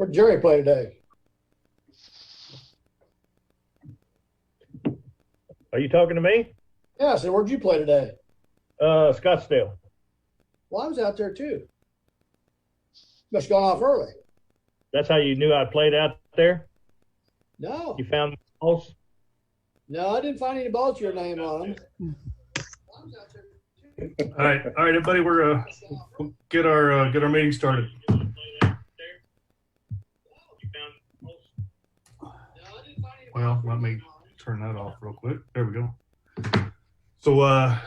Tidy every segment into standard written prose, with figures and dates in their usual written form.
Where'd Jerry play today? Are you talking to me? Yeah, I said, where'd you play today? Scottsdale. Well, I was out there too. Must have gone off early. That's how you knew I played out there? No. You found balls? No, I didn't find any balls with your name on them. All right, everybody. We'll get our meeting started. Well, let me turn that off real quick. There we go. So,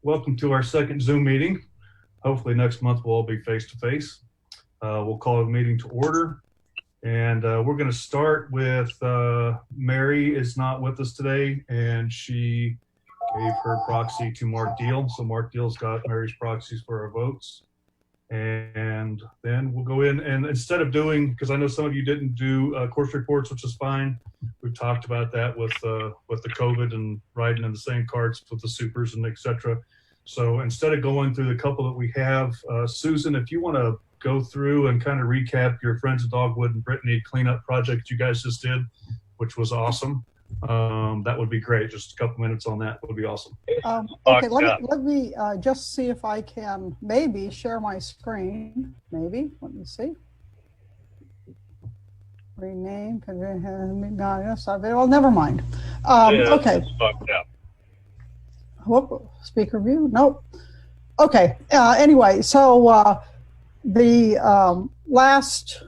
welcome to our second Zoom meeting. Hopefully next month we'll all be face to face. We'll call the meeting to order, and we're going to start with Mary is not with us today, and she gave her proxy to Mark Deal. So Mark Deal's got Mary's proxies for our votes. And then we'll go in, and instead of doing, because I know some of you didn't do course reports, which is fine. We've talked about that with the COVID and riding in the same carts with the supers and et cetera. So instead of going through the couple that we have, Susan, if you want to go through and kind of recap your Friends of Dogwood and Brittany cleanup project you guys just did, which was awesome. That would be great. Just a couple minutes on that would be awesome. Okay, let me just see if I can maybe share my screen. Maybe. Let me see. Rename. Well, never mind. Okay. Whoop, speaker view. Nope. Okay. Anyway, so the last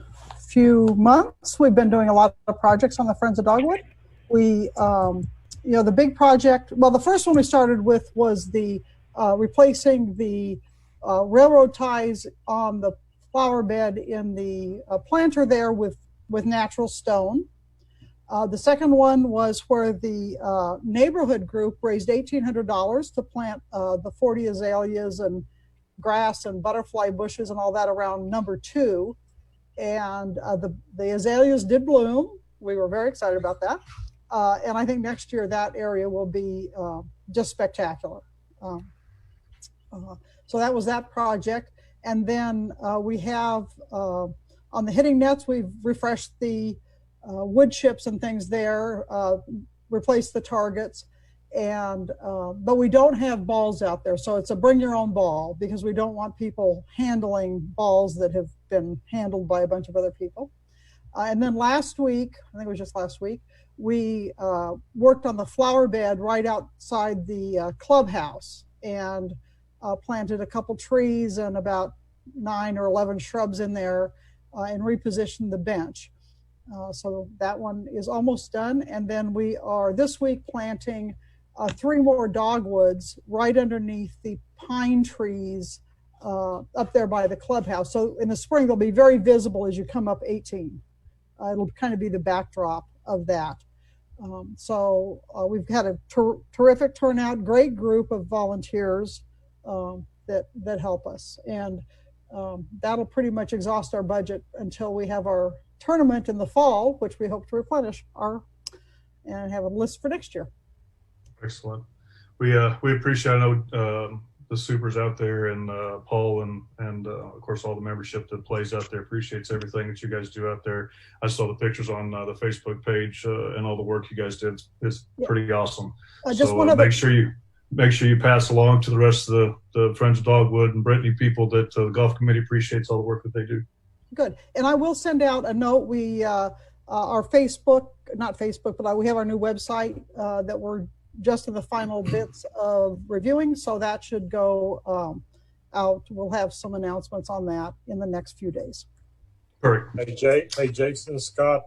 few months we've been doing a lot of projects on the Friends of Dogwood. We, the big project, well, the first one we started with was the replacing the railroad ties on the flower bed in the planter there with natural stone. The second one was where the neighborhood group raised $1,800 to plant the 40 azaleas and grass and butterfly bushes and all that around number 2. And the azaleas did bloom. We were very excited about that. And I think next year that area will be just spectacular. So that was that project. And then we have, on the hitting nets, we've refreshed the wood chips and things there, replaced the targets. And but we don't have balls out there. So it's a bring your own ball, because we don't want people handling balls that have been handled by a bunch of other people. And then last week, I think it was just last week, we worked on the flower bed right outside the clubhouse and planted a couple trees and about 9 or 11 shrubs in there and repositioned the bench. So that one is almost done. And then we are this week planting 3 more dogwoods right underneath the pine trees up there by the clubhouse. So in the spring, they'll be very visible as you come up 18. It'll kind of be the backdrop of that. So we've had a terrific turnout, great group of volunteers that help us. And that'll pretty much exhaust our budget until we have our tournament in the fall, which we hope to replenish and have a list for next year. Excellent. We appreciate, I know the supers out there, and Paul and of course all the membership that plays out there appreciates everything that you guys do out there. I saw the pictures on the Facebook page and all the work you guys did is pretty awesome. So make sure you pass along to the rest of the Friends of Dogwood and Brittany people that the golf committee appreciates all the work that they do. Good. And I will send out a note. We our Facebook, not Facebook, but we have our new website that we're just in the final bits of reviewing, so that should go out. We'll have some announcements on that in the next few days. Perfect. Hey, Jason Scott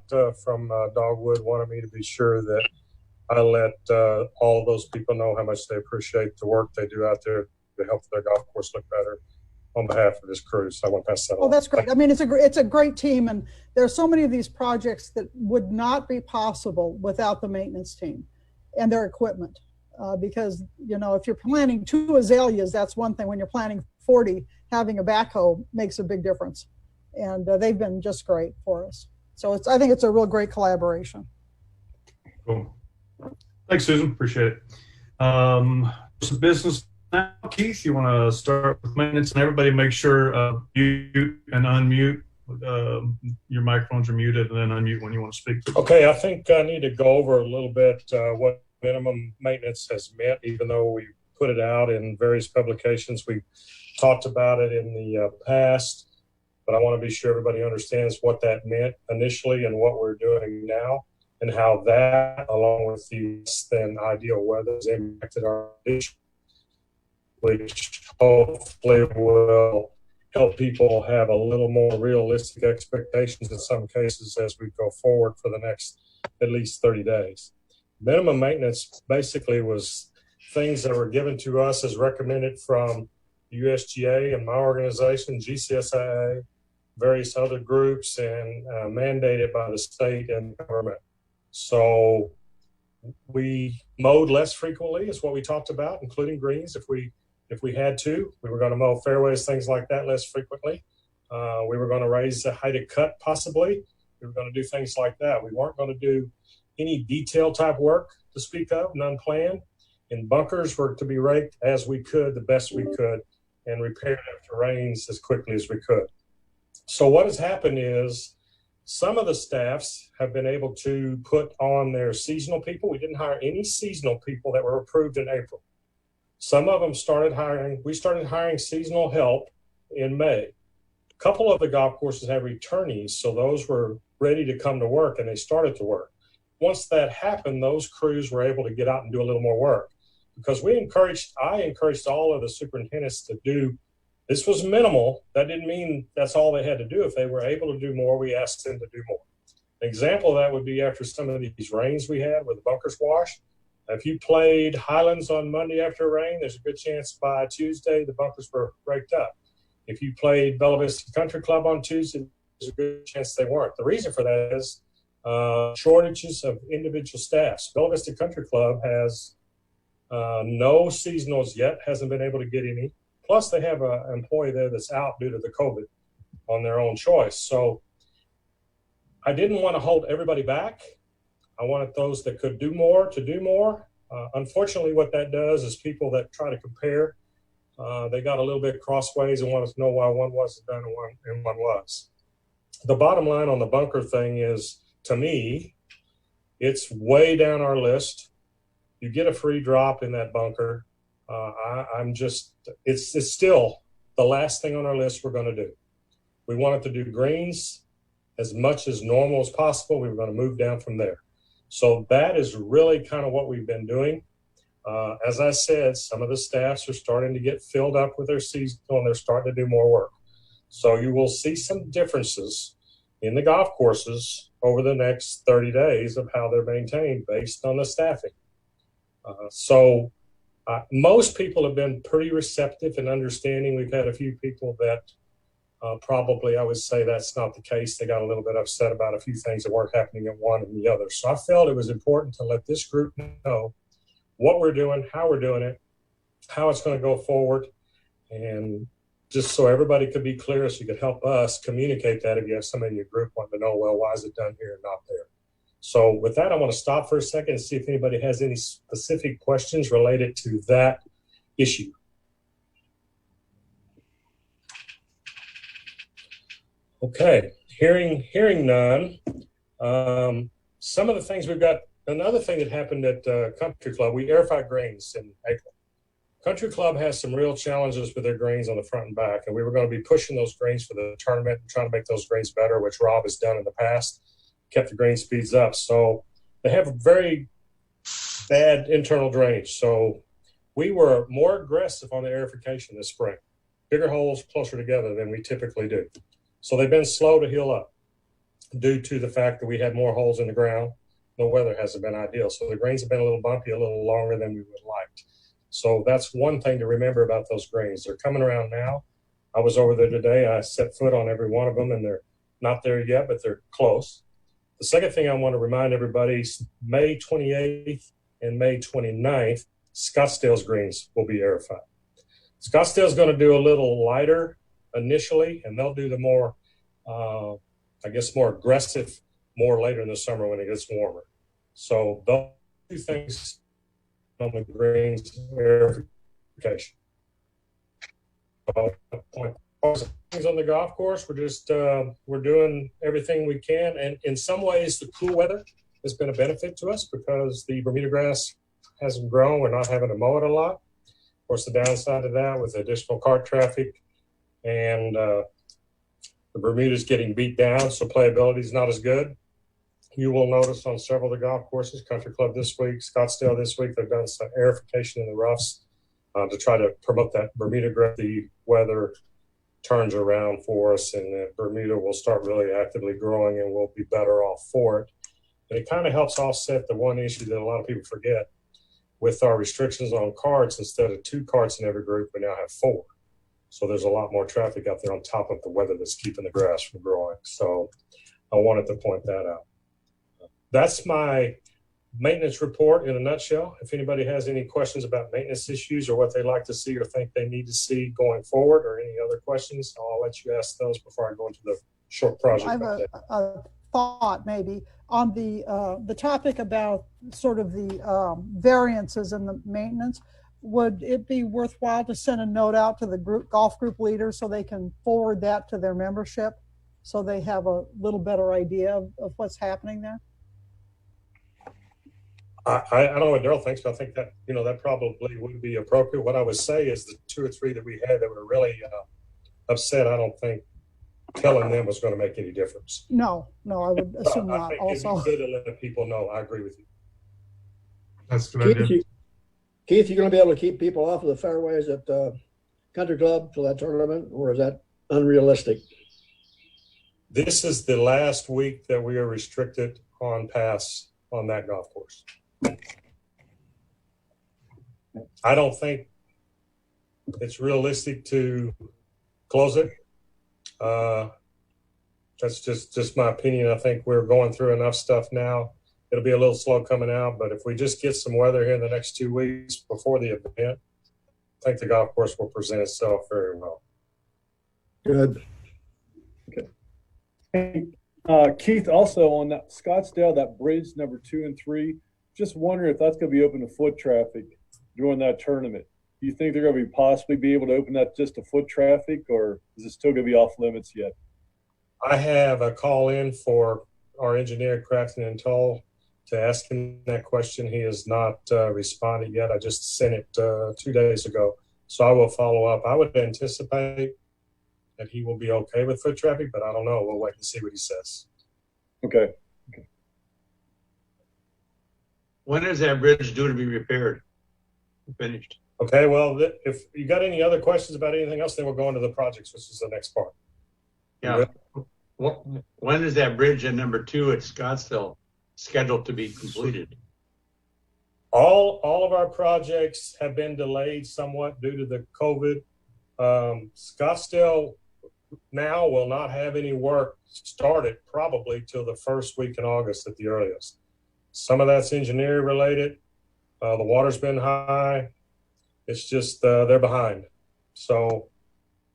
from Dogwood wanted me to be sure that I let all of those people know how much they appreciate the work they do out there to help their golf course look better on behalf of this crew. So I want to pass that on. Oh, that's great. I mean, it's a great team, and there are so many of these projects that would not be possible without the maintenance team and their equipment, because if you're planting 2 azaleas, that's one thing. When you're planting 40, having a backhoe makes a big difference, and they've been just great for us. So I think it's a real great collaboration. Cool. Thanks, Susan. Appreciate it. Some business now. Keith, you want to start with maintenance, and everybody make sure mute and unmute Your microphones are muted, and then unmute when you want to speak. Okay, I think I need to go over a little bit what minimum maintenance has meant, even though we put it out in various publications. We talked about it in the past, but I want to be sure everybody understands what that meant initially and what we're doing now, and how that, along with the less than ideal weather, has impacted our condition, which hopefully will help people have a little more realistic expectations in some cases as we go forward for the next at least 30 days. Minimum maintenance basically was things that were given to us as recommended from USGA and my organization, GCSIA, various other groups, and mandated by the state and government. So we mowed less frequently is what we talked about, including greens. If we had to, we were going to mow fairways, things like that less frequently. We were going to raise the height of cut possibly. We were going to do things like that. We weren't going to do any detail type work to speak of, none planned. And bunkers were to be raked as we could, the best we could, and repaired after rains as quickly as we could. So what has happened is some of the staffs have been able to put on their seasonal people. We didn't hire any seasonal people that were approved in April. Some of them we started hiring seasonal help in May. A couple of the golf courses have returnees, so those were ready to come to work and they started to work. Once that happened, those crews were able to get out and do a little more work, because I encouraged all of the superintendents to do. This was minimal. That didn't mean that's all they had to do. If they were able to do more, we asked them to do more. An example of that would be after some of these rains we had where the bunkers washed. If you played Highlands on Monday after rain, there's a good chance by Tuesday the bunkers were raked up. If you played Bella Vista Country Club on Tuesday, there's a good chance they weren't. The reason for that is shortages of individual staffs. Bella Vista Country Club has no seasonals yet, hasn't been able to get any. Plus, they have an employee there that's out due to the COVID on their own choice. So I didn't want to hold everybody back. I wanted those that could do more to do more. Unfortunately, what that does is people that try to compare, they got a little bit crossways and wanted to know why one wasn't done and one was. The bottom line on the bunker thing is, to me, it's way down our list. You get a free drop in that bunker. It's still the last thing on our list we're going to do. We wanted to do greens as much as normal as possible. We were going to move down from there. So that is really kind of what we've been doing. As I said, some of the staffs are starting to get filled up with their seasonal and they're starting to do more work. So you will see some differences in the golf courses over the next 30 days of how they're maintained based on the staffing. Most people have been pretty receptive and understanding. We've had a few people that probably I would say that's not the case. They got a little bit upset about a few things that weren't happening at one and the other. So I felt it was important to let this group know what we're doing, how we're doing it, how it's going to go forward, and just so everybody could be clear, so you could help us communicate that if you have somebody in your group wanting to know, well, why is it done here and not there? So with that, I want to stop for a second and see if anybody has any specific questions related to that issue. Okay, hearing none. Some of the things we've got, another thing that happened at Country Club, we airified greens in April. Country Club has some real challenges with their greens on the front and back, and we were going to be pushing those greens for the tournament and trying to make those greens better, which Rob has done in the past, kept the green speeds up. So they have a very bad internal drainage. So we were more aggressive on the airification this spring, bigger holes closer together than we typically do. So they've been slow to heal up due to the fact that we had more holes in the ground. The weather hasn't been ideal. So the greens have been a little bumpy, a little longer than we would like. So that's one thing to remember about those greens. They're coming around now. I was over there today. I set foot on every one of them, and they're not there yet, but they're close. The second thing I want to remind everybody, May 28th and May 29th, Scottsdale's greens will be airified. Scottsdale's going to do a little lighter initially, and they'll do the more, more aggressive more later in the summer when it gets warmer. So those two things on the greens airification. things on the golf course. We're just we're doing everything we can, and in some ways, the cool weather has been a benefit to us because the Bermuda grass hasn't grown. We're not having to mow it a lot. Of course, the downside of that with additional cart traffic and the Bermuda's getting beat down, so playability is not as good. You will notice on several of the golf courses, Country Club this week, Scottsdale this week, they've done some aerification in the roughs to try to promote that Bermuda grass. The weather turns around for us, and Bermuda will start really actively growing, and we'll be better off for it. And it kind of helps offset the one issue that a lot of people forget. With our restrictions on carts, instead of 2 carts in every group, we now have 4. So there's a lot more traffic out there on top of the weather that's keeping the grass from growing. So I wanted to point that out. That's my maintenance report in a nutshell. If anybody has any questions about maintenance issues or what they'd like to see or think they need to see going forward or any other questions, I'll let you ask those before I go into the short project. I have a thought maybe on the topic about sort of the variances in the maintenance. Would it be worthwhile to send a note out to the golf group leaders so they can forward that to their membership so they have a little better idea of what's happening there? I don't know what Daryl thinks, but I think that, that probably would be appropriate. What I would say is the 2 or 3 that we had that were really upset, I don't think telling them was going to make any difference. No, I would assume not. Also, it'd be good to let people know. I agree with you. That's a good idea. Keith, you're going to be able to keep people off of the fairways at Country Club for that tournament, or is that unrealistic? This is the last week that we are restricted on pass on that golf course. I don't think it's realistic to close it. That's just my opinion. I think we're going through enough stuff now. It'll be a little slow coming out, but if we just get some weather here in the next 2 weeks before the event, I think the golf course will present itself very well. Good. Hey, Keith, also on that Scottsdale, that bridge number 2 and 3, just wondering if that's going to be open to foot traffic during that tournament. Do you think they're going to possibly be able to open that just to foot traffic, or is it still going to be off limits yet? I have a call in for our engineer, Crafton and Toll, to ask him that question. He has not responded yet. I just sent it 2 days ago. So I will follow up. I would anticipate that he will be okay with foot traffic, but I don't know. We'll wait and see what he says. Okay. When is that bridge due to be repaired? Finished. Okay, well, if you got any other questions about anything else, then we'll go into the projects, which is the next part. Yeah. When is that bridge in number 2 at Scottsdale scheduled to be completed? All of our projects have been delayed somewhat due to the COVID. Scottsdale now will not have any work started probably till the first week in August at the earliest. Some of that's engineering related. The water's been high. It's just they're behind. So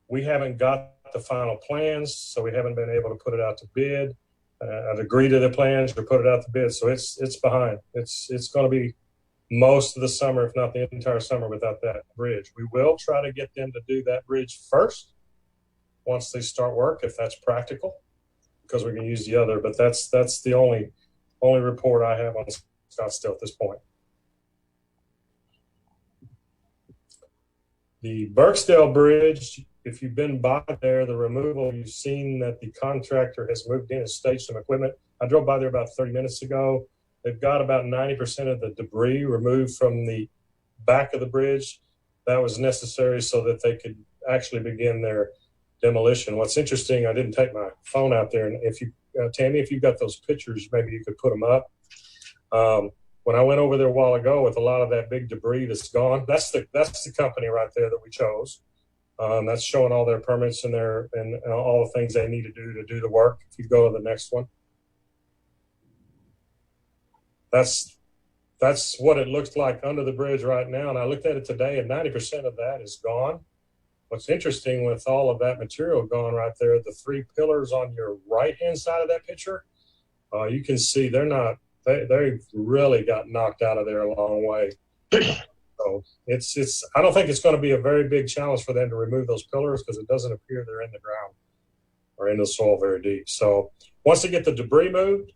we haven't got the final plans, so we haven't been able to put it out to bid. I've agreed to the plans to put it out to bid, so it's behind. It's going to be most of the summer, if not the entire summer, without that bridge. We will try to get them to do that bridge first once they start work, if that's practical, because we can use the other. But that's the only report I have on Scottsdale at this point. The Burksdale Bridge, if you've been by there, the removal, you've seen that the contractor has moved in and staged some equipment. I drove by there about 30 minutes ago. They've got about 90% of the debris removed from the back of the bridge. That was necessary so that they could actually begin their demolition. What's interesting, I didn't take my phone out there, and if you, Tammy, if you've got those pictures, maybe you could put them up. When I went over there a while ago with a lot of that big debris that's gone, that's the company right there that we chose. That's showing all their permits and all the things they need to do the work. If you go to the next one, that's what it looks like under the bridge right now. And I looked at it today, and 90% of that is gone. What's interesting with all of that material gone right there, the 3 pillars on your right-hand side of that picture, you can see they've really got knocked out of there a long way. So it's I don't think it's going to be a very big challenge for them to remove those pillars because it doesn't appear they're in the ground or in the soil very deep. So once they get the debris moved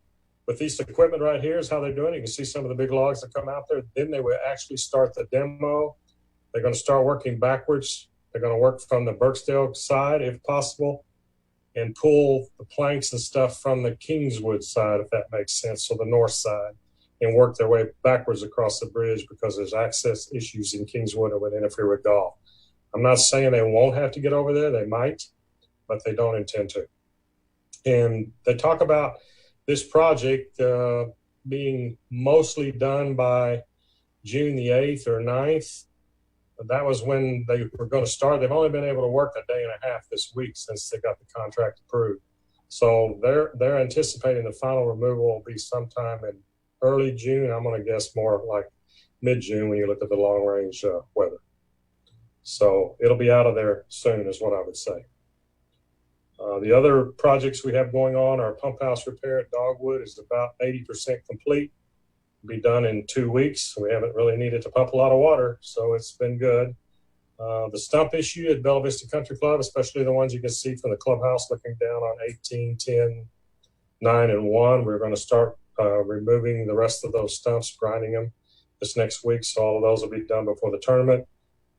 with this equipment right here is how they're doing it. You can see some of the big logs that come out there. Then they will actually start the demo. They're going to start working backwards. They're going to work from the Burksdale side if possible and pull the planks and stuff from the Kingswood side, if that makes sense, so the north side, and work their way backwards across the bridge because there's access issues in Kingswood that would interfere with golf. I'm not saying they won't have to get over there. They might, but they don't intend to. And they talk about this project being mostly done by June the 8th or 9th. That was when they were going to start. They've only been able to work a day and a half this week since they got the contract approved. So they're anticipating the final removal will be sometime in early June. I'm going to guess more like mid-June when you look at the long-range weather. So it'll be out of there soon is what I would say. The other projects we have going on, our pump house repair at Dogwood is about 80% complete. Be done in 2 weeks. We haven't really needed to pump a lot of water, so it's been good. The stump issue at Bella Vista Country Club, especially the ones you can see from the clubhouse looking down on 18, 10, 9, and 1, we're going to start removing the rest of those stumps, grinding them this next week. So all of those will be done before the tournament.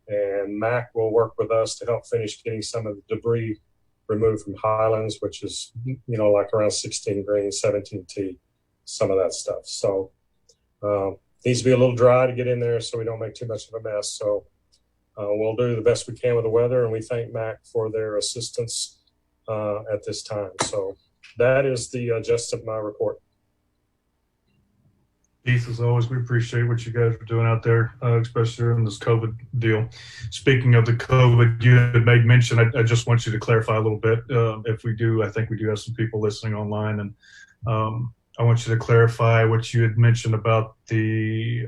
And Mac will work with us to help finish getting some of the debris removed from Highlands, which is, like around 16 green, 17 tee, some of that stuff. So needs to be a little dry to get in there so we don't make too much of a mess. So we'll do the best we can with the weather, and we thank Mac for their assistance at this time. So that is the gist of my report. Keith, as always, we appreciate what you guys are doing out there, especially during this COVID deal. Speaking of the COVID, you had made mention, I just want you to clarify a little bit. If we do, I think we do have some people listening online, and I want you to clarify what you had mentioned about the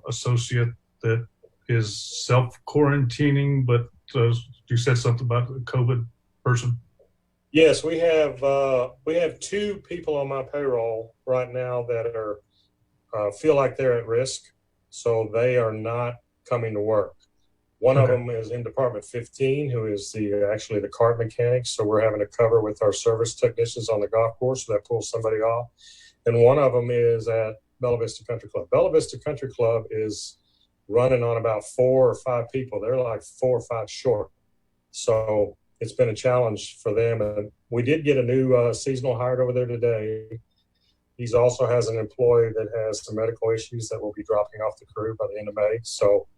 associate that is self-quarantining, but you said something about the COVID person. Yes, we have 2 people on my payroll right now that are feel like they're at risk, so they are not coming to work. One of them is in Department 15, who is actually the cart mechanic, so we're having to cover with our service technicians on the golf course, so that pulls somebody off. And one of them is at Bella Vista Country Club. Bella Vista Country Club is running on about 4 or 5 people. They're like 4 or 5 short. So it's been a challenge for them. And we did get a new seasonal hired over there today. He also has an employee that has some medical issues that will be dropping off the crew by the end of May. So,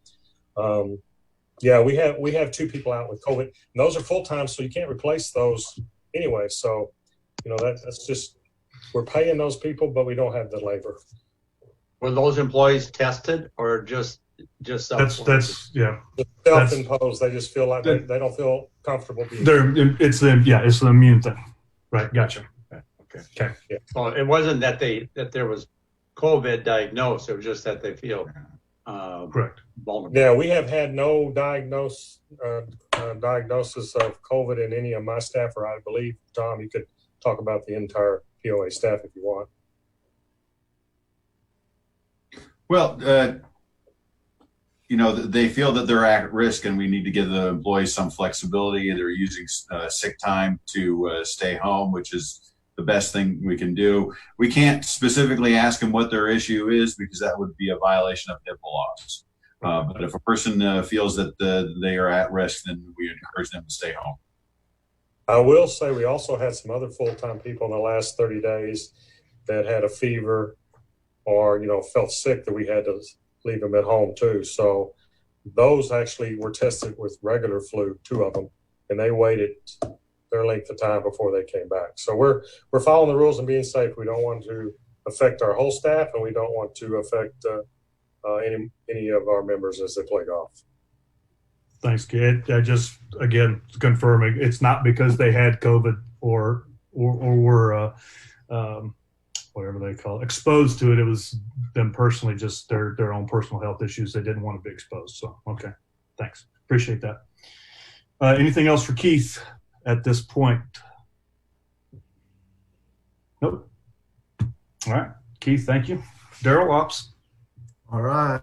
we have 2 people out with COVID. And those are full-time, so you can't replace those anyway. So, that's just, we're paying those people, but we don't have the labor. Were those employees tested or just That's yeah. Self-imposed. They just feel like they don't feel comfortable being. It's the immune thing, right? Gotcha. Okay. Yeah. So it wasn't that there was COVID diagnosed. It was just that they feel correct. vulnerable. Yeah, we have had no diagnosis of COVID in any of my staff, or I believe, Tom, you could talk about the entire POA staff if you want. Well, they feel that they're at risk, and we need to give the employees some flexibility. They're using sick time to stay home, which is the best thing we can do. We can't specifically ask them what their issue is because that would be a violation of HIPAA laws. But if a person feels that they are at risk, then we encourage them to stay home. I will say we also had some other full-time people in the last 30 days that had a fever or, felt sick that we had to leave them at home too. So those actually were tested with regular flu, 2 of them, and they waited their length of time before they came back. So we're following the rules and being safe. We don't want to affect our whole staff, and we don't want to affect any of our members as they play golf. Thanks, kid. I just, again, confirming it's not because they had COVID or were whatever they call it, exposed to it. It was them personally, just their own personal health issues. They didn't want to be exposed. So, okay. Thanks. Appreciate that. Anything else for Keith at this point? Nope. All right. Keith, thank you. Daryl, ops. All right.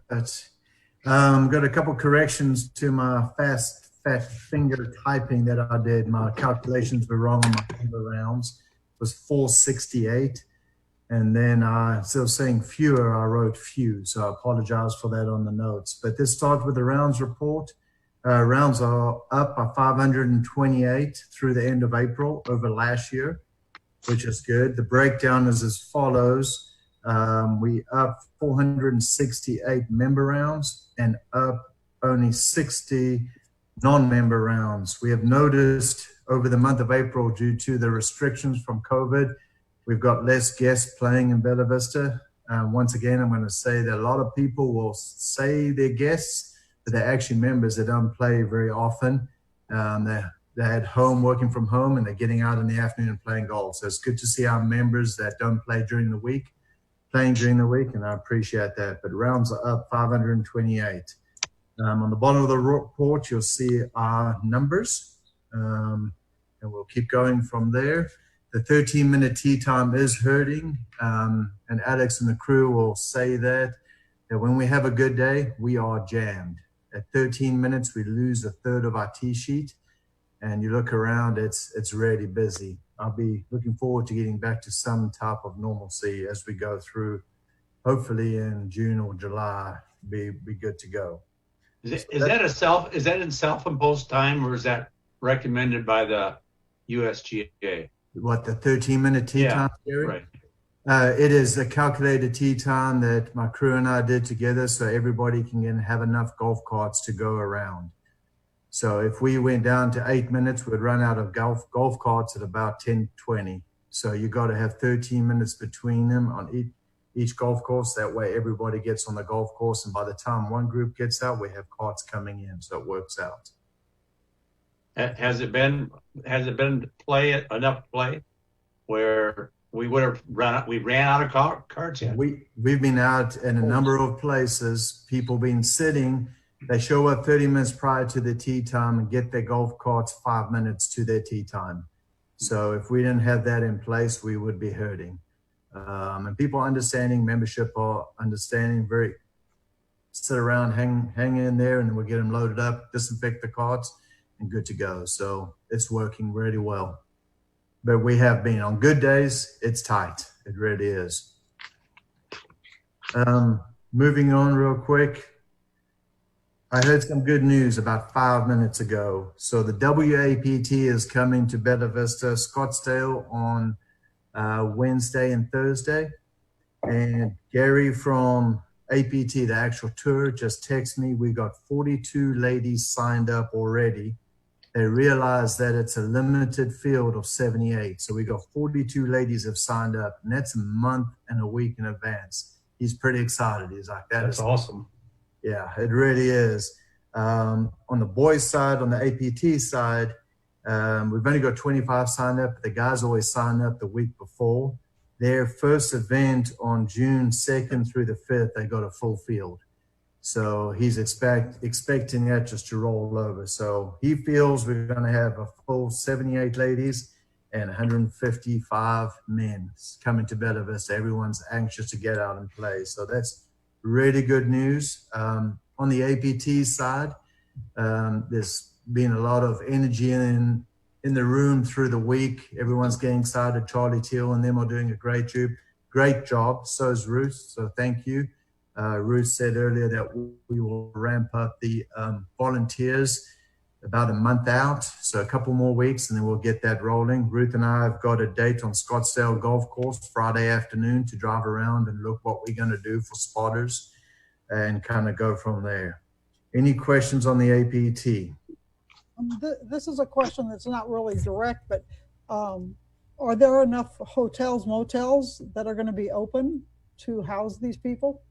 Got a couple corrections to my fat finger typing that I did. My calculations were wrong on my number rounds. It was 468. And then instead of saying fewer, I wrote few. So I apologize for that on the notes. But this starts with the rounds report. Rounds are up by 528 through the end of April over last year, which is good. The breakdown is as follows. We up 468 member rounds and up only 60 non-member rounds. We have noticed over the month of April, due to the restrictions from COVID, we've got less guests playing in Bella Vista. Once again, I'm going to say that a lot of people will say they're guests, but they're actually members that don't play very often. They're at home, working from home, and they're getting out in the afternoon and playing golf. So it's good to see our members that don't play during the week playing during the week, and I appreciate that. But rounds are up 528. On the bottom of the report, you'll see our numbers, and we'll keep going from there. The 13-minute tee time is hurting, and Alex and the crew will say that when we have a good day, we are jammed. At 13 minutes, we lose a third of our tee sheet, and you look around, it's really busy. I'll be looking forward to getting back to some type of normalcy as we go through, hopefully in June or July, be good to go. Is that in self-imposed time, or is that recommended by the USGA? What, the 13-minute tee time, Gary? Right. It is a calculated tee time that my crew and I did together, so everybody can have enough golf carts to go around. So if we went down to 8 minutes, we'd run out of golf carts at about 10:20. So you got to have 13 minutes between them on each golf course. That way everybody gets on the golf course, and by the time one group gets out, we have carts coming in, so it works out. Has it been enough play where we would have ran out of carts yet? We've been out in a number of places. People been sitting. They show up 30 minutes prior to the tee time and get their golf carts 5 minutes to their tee time. So if we didn't have that in place, we would be hurting. And people understanding, membership are understanding, very sit around, hang in there, and then we'll get them loaded up, disinfect the carts, and good to go. So it's working really well. But we have been on good days, it's tight. It really is. Moving on real quick. I heard some good news about 5 minutes ago. So the WAPT is coming to Bella Vista, Scottsdale on Wednesday and Thursday. And Gary from APT, the actual tour, just texted me. We got 42 ladies signed up already. They realized that it's a limited field of 78. So we got 42 ladies have signed up, and that's a month and a week in advance. He's pretty excited. He's like, That's awesome. Yeah, it really is. On the boys' side, on the APT side, we've only got 25 signed up. But the guys always sign up the week before. Their first event on June 2nd through the 5th, they got a full field. So he's expecting that just to roll over. So he feels we're going to have a full 78 ladies and 155 men coming to Bella Vista. Everyone's anxious to get out and play. So that's really good news. On the APT side, there's been a lot of energy in the room through the week. Everyone's getting excited. Charlie Teal and them are doing a great job. So is Ruth. So thank you. Ruth said earlier that we will ramp up the volunteers about a month out. So a couple more weeks and then we'll get that rolling. Ruth and I have got a date on Scottsdale Golf Course Friday afternoon to drive around and look what we're going to do for spotters and kind of go from there. Any questions on the APT? This is a question that's not really direct, but are there enough hotels, motels that are going to be open to house these people?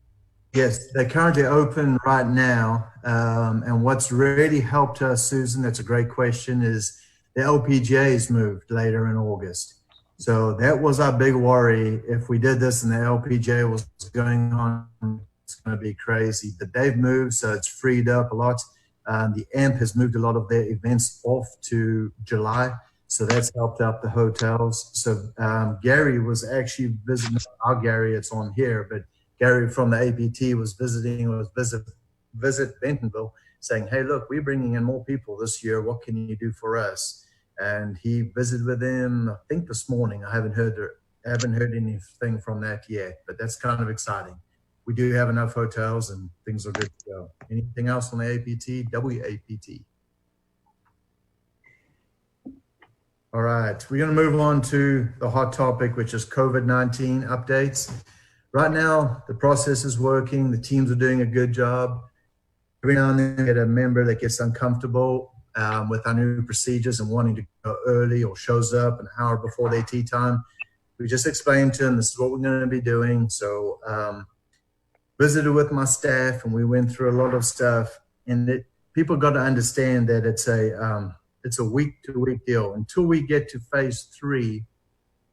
Yes, they're currently open right now. And what's really helped us, Susan, that's a great question, is the LPGA's moved later in August. So that was our big worry. If we did this and the LPGA was going on, it's going to be crazy. But they've moved, so it's freed up a lot. The AMP has moved a lot of their events off to July. So that's helped out the hotels. So Gary was actually visiting, our Gary, it's on here, but Gary from the APT was visiting visit Bentonville saying, hey, look, we're bringing in more people this year. What can you do for us? And he visited with them, I think this morning. I haven't heard anything from that yet, but that's kind of exciting. We do have enough hotels and things are good to go. Anything else on the APT? WAPT. All right, we're going to move on to the hot topic, which is COVID-19 updates. Right now, the process is working. The teams are doing a good job. Every now and then, we get a member that gets uncomfortable with our new procedures and wanting to go early or shows up an hour before their tea time. We just explained to them, this is what we're going to be doing. So visited with my staff and we went through a lot of stuff. And people got to understand that it's a week-to-week deal. Until we get to phase 3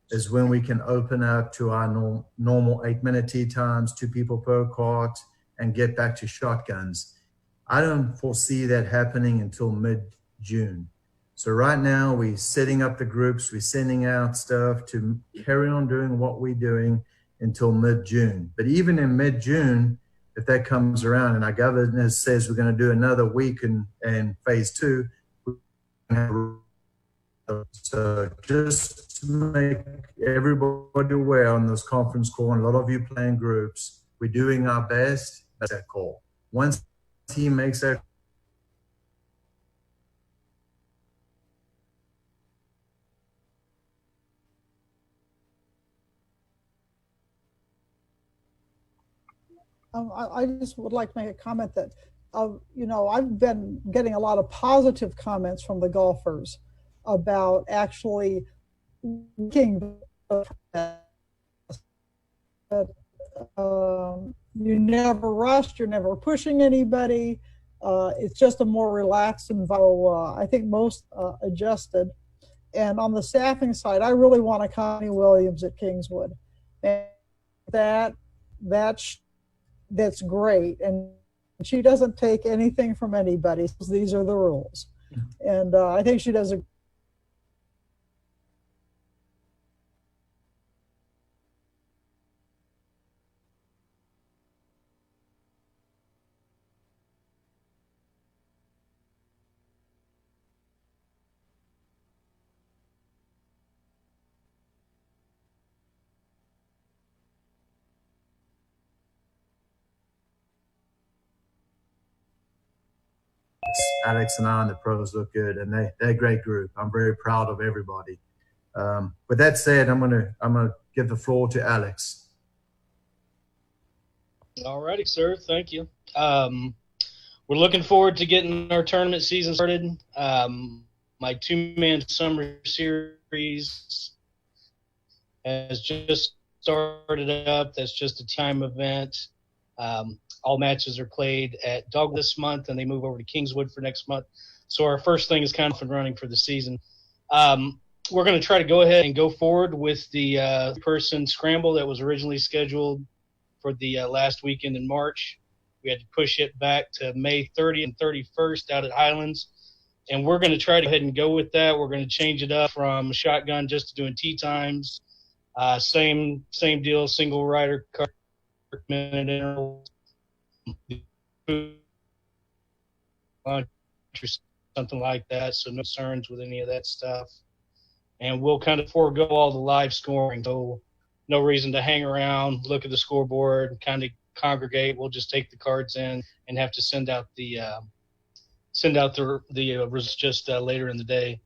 is when we can open up to our normal 8-minute tea times, 2 people per cart, and get back to shotguns. I don't foresee that happening until mid-June. So right now we're setting up the groups, we're sending out stuff to carry on doing what we're doing until mid-June. But even in mid-June, if that comes around and our governor says we're going to do another week in phase 2, so just to make everybody aware on this conference call, and a lot of you playing groups, we're doing our best. That's that call. Once he makes that I just would like to make a comment that, I've been getting a lot of positive comments from the golfers about actually looking you never rushed, you're never pushing anybody. It's just a more relaxed environment. I think most adjusted. And on the staffing side, I really want a Connie Williams at Kingswood. And that's great. And she doesn't take anything from anybody. These are the rules. And I think she does a Alex and I and the pros look good, and they're a great group. I'm very proud of everybody. With that said, I'm gonna give the floor to Alex. All righty, sir. Thank you. We're looking forward to getting our tournament season started. My 2-man summer series has just started up. That's just a time event. All matches are played at Dogwood this month, and they move over to Kingswood for next month. So our first thing is kind of running for the season. We're going to try to go ahead and go forward with the person scramble that was originally scheduled for the last weekend in March. We had to push it back to May 30th and 31st out at Highlands. And we're going to try to go ahead and go with that. We're going to change it up from shotgun just to doing tee times. Same deal, single rider, minute intervals. Something like that, so no concerns with any of that stuff. And we'll kind of forego all the live scoring, so no reason to hang around, look at the scoreboard, kind of congregate. We'll just take the cards in and have to send out the results just later in the day.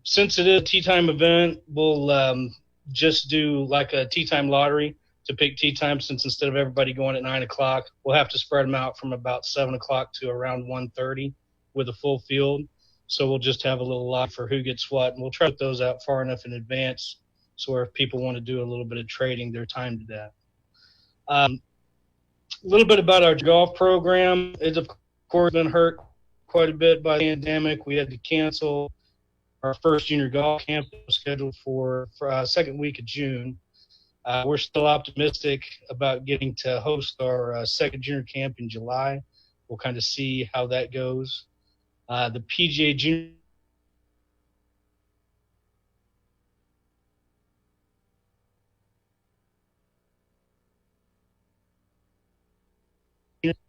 Since it is a tea time event, we'll just do like a tea time lottery to pick tee time, since instead of everybody going at 9 o'clock, we'll have to spread them out from about 7 o'clock to around 1:30 with a full field. So we'll just have a little lot for who gets what, and we'll try to put those out far enough in advance so if people want to do a little bit of trading, they're timed to that. A little bit about our golf program. It's, of course, been hurt quite a bit by the pandemic. We had to cancel our first junior golf camp that was scheduled for second week of June. We're still optimistic about getting to host our second junior camp in July. We'll kind of see how that goes. The PGA Junior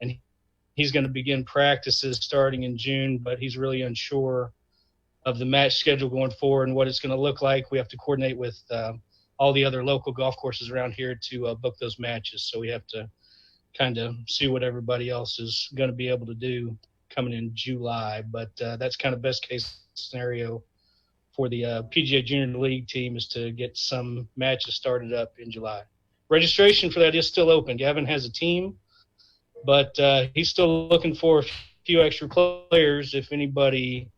and he's going to begin practices starting in June, but he's really unsure of the match schedule going forward and what it's going to look like. We have to coordinate with all the other local golf courses around here to book those matches. So we have to kind of see what everybody else is going to be able to do coming in July. But that's kind of best case scenario for the PGA Junior League team, is to get some matches started up in July. Registration for that is still open. Gavin has a team, but he's still looking for a few extra players. If anybody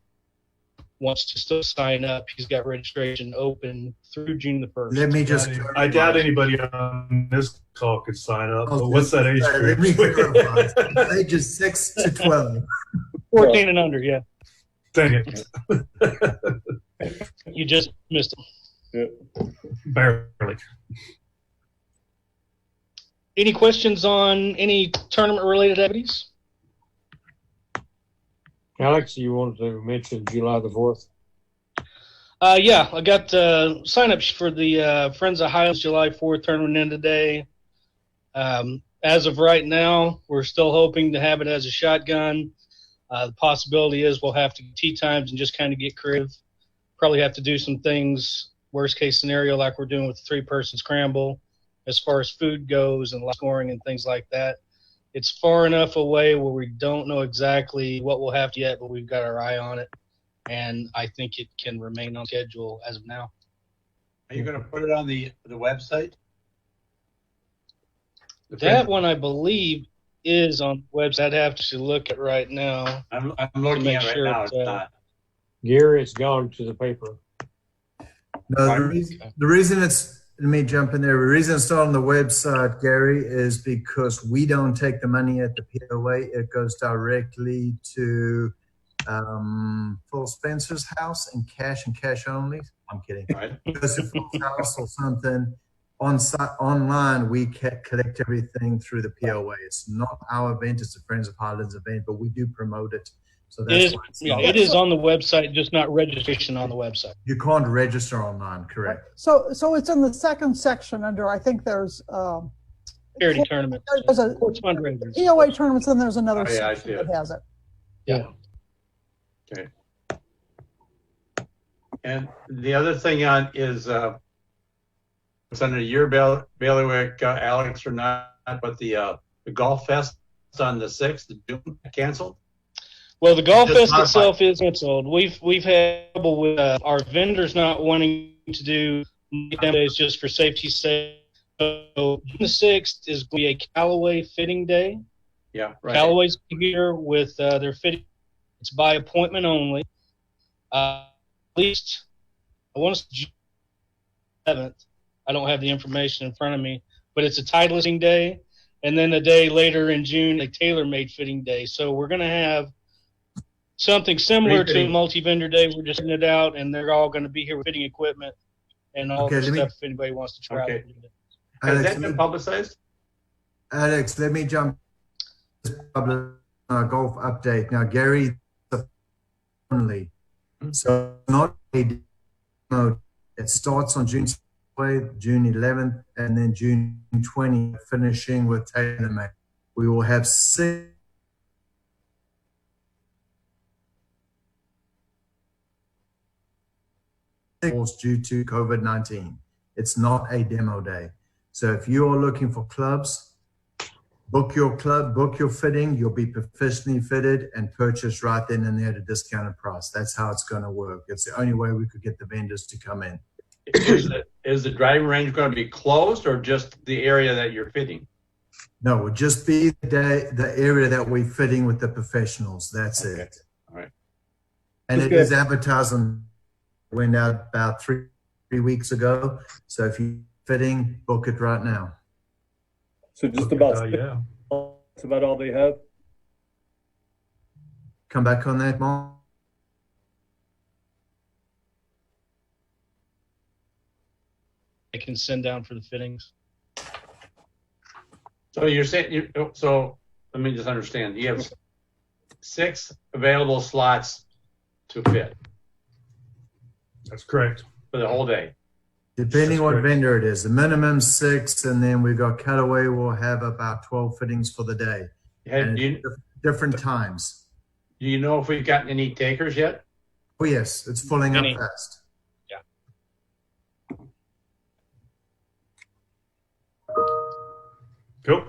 wants to still sign up, he's got registration open through June the 1st. Let me just. I doubt anybody on this call could sign up. Oh, But what's that age Let me group? clarify. Ages 6 to 12. 14 and under, yeah. Dang it. You just missed him. Barely. Any questions on any tournament-related activities? Alex, you wanted to mention July the 4th? Yeah, I got sign-ups for the Friends of Highlands July 4th tournament in today. As of right now, we're still hoping to have it as a shotgun. The possibility is we'll have to tee times and just kind of get creative. Probably have to do some things, worst-case scenario, like we're doing with the three-person scramble, as far as food goes and scoring and things like that. It's far enough away where we don't know exactly what we'll have to yet, but we've got our eye on it, and I think it can remain on schedule as of now. Are you going to put it on the website? That one, I believe, is on the website. I'd have to look at right now. I'm looking make at it right sure now. it's, It's not. Gary, it's gone to the paper. No, the reason it's, let me jump in there. The reason it's not on the website, Gary, is because we don't take the money at the POA. It goes directly to Phil Spencer's house and cash only. I'm kidding. Right. It goes to Phil's house or something. Online, we collect everything through the POA. It's not our event. It's the Friends of Highlands event, but we do promote it. So that's why it's not. It is on the website, just not registration on the website. You can't register online, correct? So it's in the second section under, I think there's Charity tournament. there's a Sports fundraisers. POA tournaments, and there's another Oh, yeah, I section see it. that has it. Yeah. Okay. And the other thing on is it's under your bailiwick, Alex, or not, but the Golf Fest on the 6th of June canceled. Well, the Golf Just Fest modified. itself is canceled. We've had trouble with our vendors not wanting to do days just for safety's sake. So June the 6th is going to be a Callaway fitting day. Yeah, right. Callaway's here with their fitting. It's by appointment only. At least, I want to say June 7th. I don't have the information in front of me, but it's a titleisting day. And then a day later in June, a tailor-made fitting day. So we're going to have something similar to a multi-vendor day. We're just getting it out, and they're all going to be here with fitting equipment and all the stuff if anybody wants to try. Okay. Has that been publicized? Alex, let me jump. Golf update. Now, Gary, only. So not a demo. It starts on June 11th, and then June 20th, finishing with TaylorMade. We will have 6 due to COVID-19. It's not a demo day. So if you are looking for clubs, book your club, book your fitting, you'll be professionally fitted and purchase right then and there at a discounted price. That's how it's going to work. It's the only way we could get the vendors to come in. Is the driving range going to be closed or just the area that you're fitting? No, it would just be the area that we're fitting with the professionals. That's it. All right. And it is advertised on, went out about three weeks ago. So if you're fitting, book it right now. So just about Yeah. that's about all they have. Come back on that, Mark. I can send down for the fittings. So you're saying, so let me just understand. You have 6 available slots to fit That's correct. for the whole day. Depending what vendor it is, the minimum 6, and then we've got Callaway will have about 12 fittings for the day. Do different times. Do you know if we've gotten any takers yet? Oh yes, it's filling up Any- fast. Cool.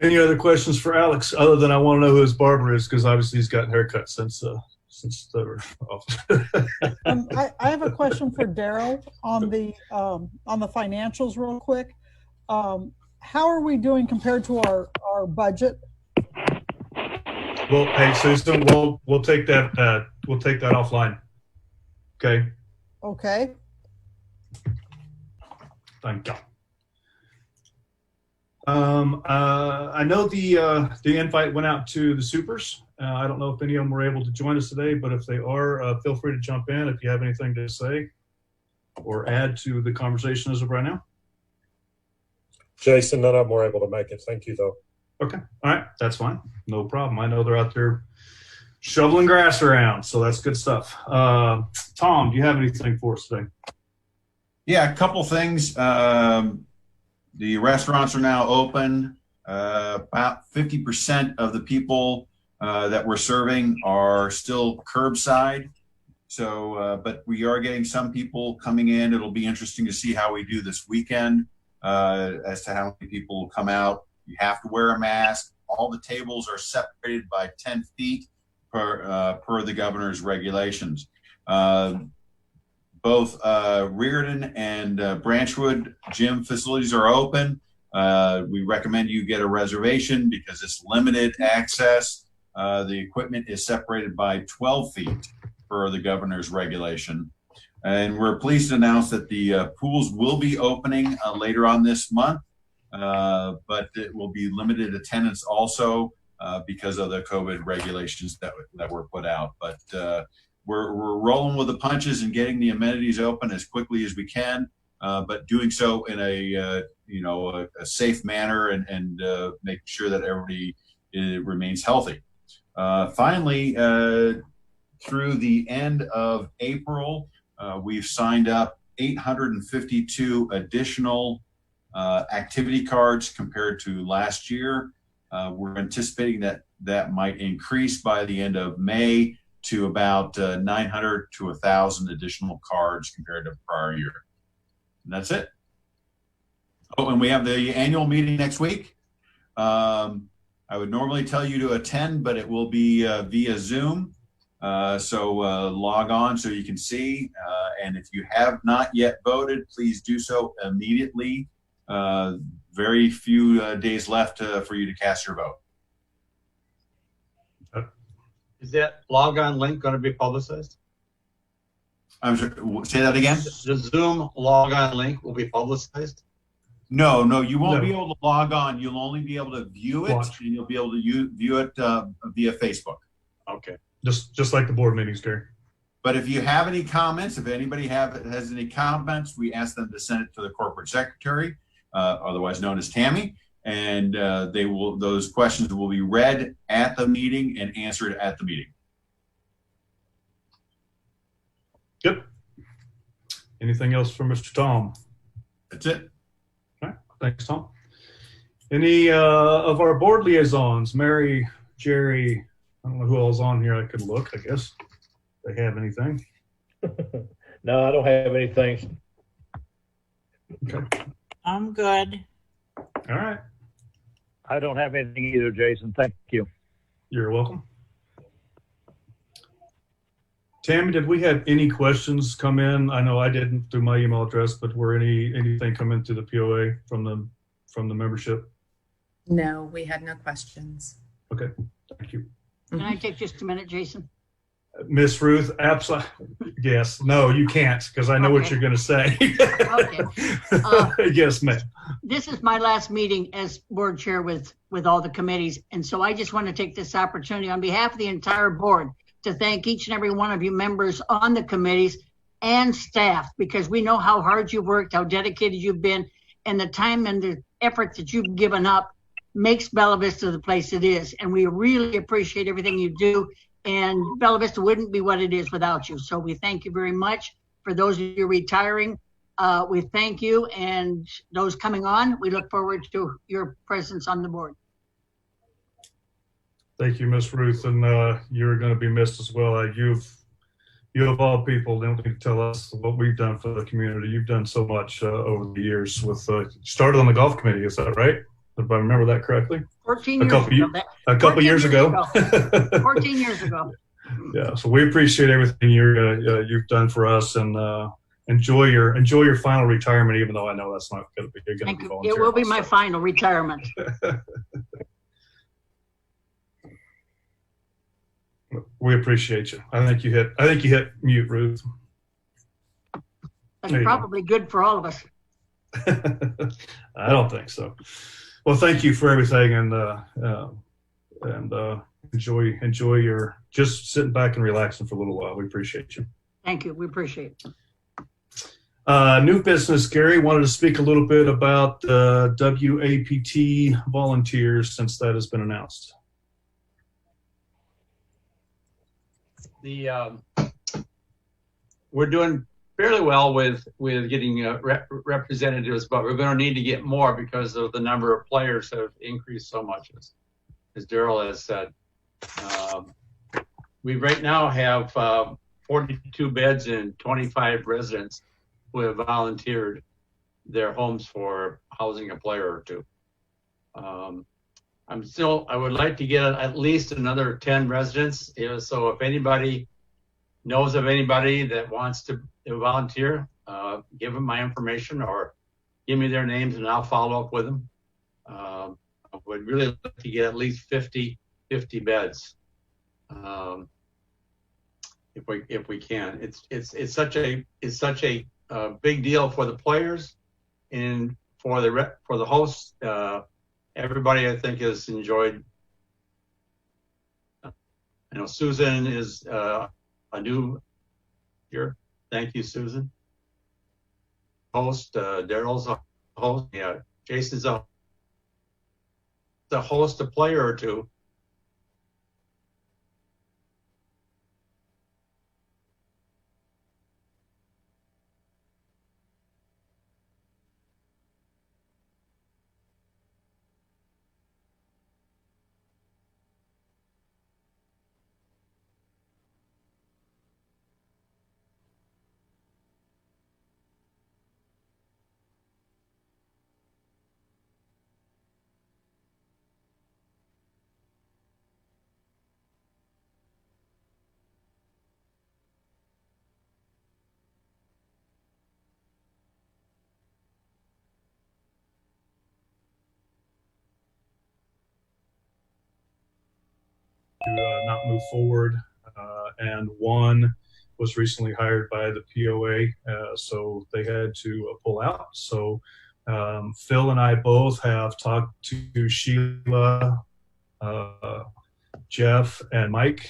Any other questions for Alex, other than I want to know who his barber is, because obviously he's gotten haircuts since they were off. I have a question for Daryl on the financials real quick. How are we doing compared to our budget? Well, hey, Susan, we'll take that offline. Okay. Okay. Thank you. I know the invite went out to the supers. I don't know if any of them were able to join us today, but if they are, feel free to jump in if you have anything to say or add to the conversation as of right now. Jason, none of them were able to make it. Thank you, though. Okay. All right. That's fine. No problem. I know they're out there shoveling grass around, so that's good stuff. Tom, do you have anything for us today? Yeah, a couple things. The restaurants are now open. About 50% of the people that we're serving are still curbside. So, but we are getting some people coming in. It'll be interesting to see how we do this weekend as to how many people will come out. You have to wear a mask. All the tables are separated by 10 feet per the governor's regulations. Both Reardon and Branchwood gym facilities are open. We recommend you get a reservation because it's limited access. The equipment is separated by 12 feet per the governor's regulation. And we're pleased to announce that the pools will be opening later on this month, but it will be limited attendance also because of the COVID regulations that were put out. But we're rolling with the punches and getting the amenities open as quickly as we can, but doing so in a safe manner and making sure that everybody remains healthy. Finally, through the end of April, we've signed up 852 additional activity cards compared to last year. We're anticipating that might increase by the end of May to about 900 to 1,000 additional cards compared to prior year. And that's it. Oh, and we have the annual meeting next week. I would normally tell you to attend, but it will be via Zoom. So log on so you can see. And if you have not yet voted, please do so immediately. Very few days left for you to cast your vote. Is that logon link going to be publicized? I'm sorry, say that again. The Zoom logon link will be publicized? No, you won't be able to log on. You'll only be able to view it, and you'll be able to view it via Facebook. Okay. Just like the board meetings, Gary. But if you have any comments, if anybody has any comments, we ask them to send it to the corporate secretary, otherwise known as Tammy, and those questions will be read at the meeting and answered at the meeting. Yep. Anything else from Mr. Tom? That's it. All right. Thanks, Tom. Any of our board liaisons, Mary, Jerry, I don't know who else on here I could look, I guess. If they have anything. No, I don't have anything. Okay. I'm good. All right. I don't have anything either, Jason. Thank you. You're welcome. Tammy, did we have any questions come in? I know I didn't through my email address, but were anything come in through the POA from the membership? No, we had no questions. Okay, thank you. Can I take just a minute, Jason? Miss Ruth, absolutely. Yes. No, you can't, because I know what you're going to say. Okay. Yes, ma'am. This is my last meeting as board chair with all the committees. And so I just want to take this opportunity on behalf of the entire board to thank each and every one of you members on the committees and staff, because we know how hard you've worked, how dedicated you've been, and the time and the effort that you've given up makes Bella Vista the place it is. And we really appreciate everything you do. And Bella Vista wouldn't be what it is without you. So we thank you very much. For those of you retiring, we thank you. And those coming on, we look forward to your presence on the board. Thank you, Miss Ruth, and you're going to be missed as well. You of all people don't need to tell us what we've done for the community. You've done so much over the years. With started on the golf committee, is that right? If I remember that correctly. 14 years ago. A couple years ago. 14 years ago. Yeah, so we appreciate everything you've done for us, and enjoy your final retirement. Even though I know that's not going to be volunteer. It will be my final retirement. We appreciate you. I think you hit mute, Ruth. That's probably good for all of us. I don't think so. Well, thank you for everything, and enjoy your just sitting back and relaxing for a little while. We appreciate you. Thank you. We appreciate it. New business. Gary wanted to speak a little bit about WAPT volunteers since that has been announced. We're doing fairly well with getting representatives, but we're going to need to get more because of the number of players have increased so much, as Daryl has said. We right now have 42 beds and 25 residents who have volunteered their homes for housing a player or two. I would like to get at least another 10 residents. So if anybody knows of anybody that wants to volunteer, give them my information or give me their names and I'll follow up with them. I would really like to get at least 50 beds. If we can. It's such a big deal for the players and for the hosts. Everybody, I think, has enjoyed. I know Susan is a new here. Thank you, Susan. Host, Daryl's a host. Yeah, Jason's a host, a player or two. To not move forward, and one was recently hired by the POA, so they had to pull out. So Phil and I both have talked to Sheila, Jeff, and Mike,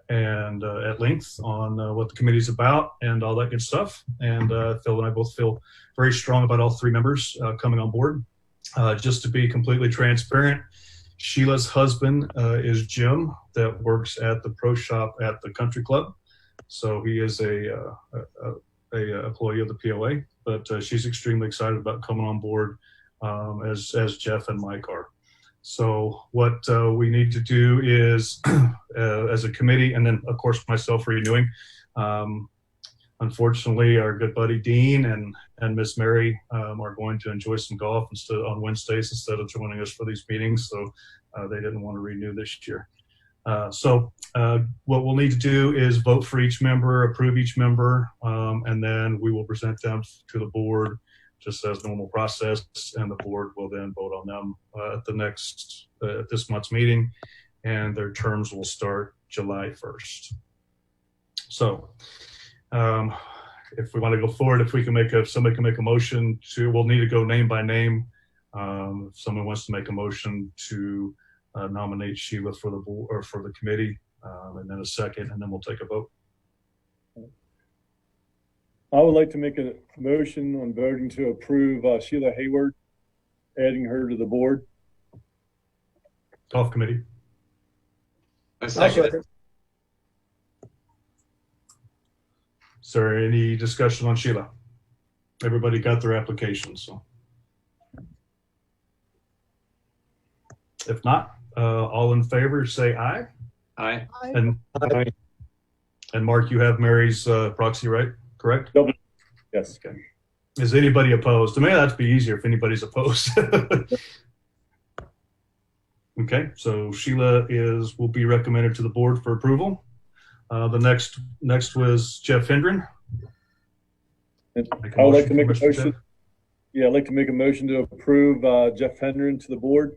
and at length on what the committee's about and all that good stuff. And Phil and I both feel very strong about all three members coming on board. Just to be completely transparent, Sheila's husband is Jim, that works at the pro shop at the country club. So he is a employee of the POA, but she's extremely excited about coming on board as Jeff and Mike are. So what we need to do is, as a committee, and then of course myself renewing, unfortunately our good buddy Dean and Miss Mary are going to enjoy some golf on Wednesdays instead of joining us for these meetings. So they didn't want to renew this year. So what we'll need to do is vote for each member, approve each member, and then we will present them to the board just as normal process, and the board will then vote on them at this month's meeting, and their terms will start July 1st. So if we want to go forward, if somebody can make a motion we'll need to go name by name. If someone wants to make a motion to nominate Sheila for the board or for the committee, and then a second, and then we'll take a vote. I would like to make a motion on voting to approve Sheila Hayward, adding her to the board. Golf committee. A second. Is there any discussion on Sheila? Everybody got their application, so. If not, All in favor, say aye. Aye. And Mark, you have Mary's proxy, right? Correct? Yes. Okay. Is anybody opposed? To me, that'd be easier if anybody's opposed. Okay, so Sheila will be recommended to the board for approval. The next was Jeff Hendren. I would like to make a motion. Yeah, I'd like to make a motion to approve Jeff Hendren to the board.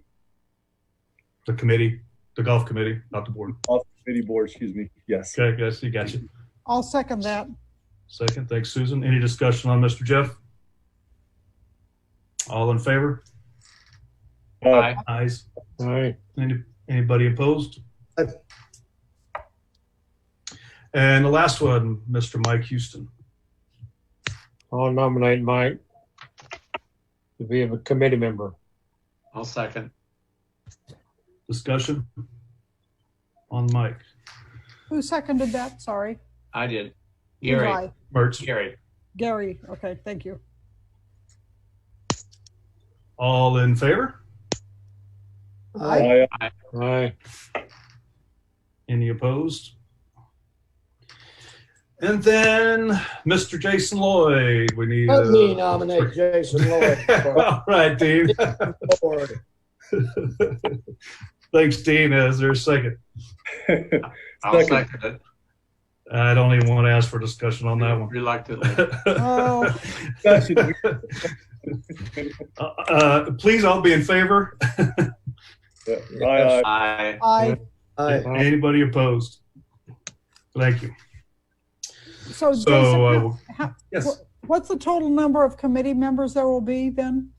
The committee, the golf committee, not the board. Golf committee board, excuse me. Yes. Okay, guys, you got you. I'll second that. Second, thanks, Susan. Any discussion on Mr. Jeff? All in favor? Aye. Ayes. Aye. Anybody opposed? Aye. And the last one, Mr. Mike Houston. I'll nominate Mike to be a committee member. I'll second. Discussion on Mike. Who seconded that? Sorry. I did. Who's Gary. I? Mertz. Gary. Gary. Okay, thank you. All in favor? Aye. Aye. Any opposed? And then Mr. Jason Lloyd. We need. Let me nominate Jason Lloyd. All right, Dean. Board. Thanks, Dean. Is there a second? I'll second it. I don't even want to ask for discussion on that one. Reluctantly. Oh, Please all be in favor. Aye. Aye. I. Aye. Anybody opposed? Thank you. So, So, Jason, yes. what's the total number of committee members there will be then?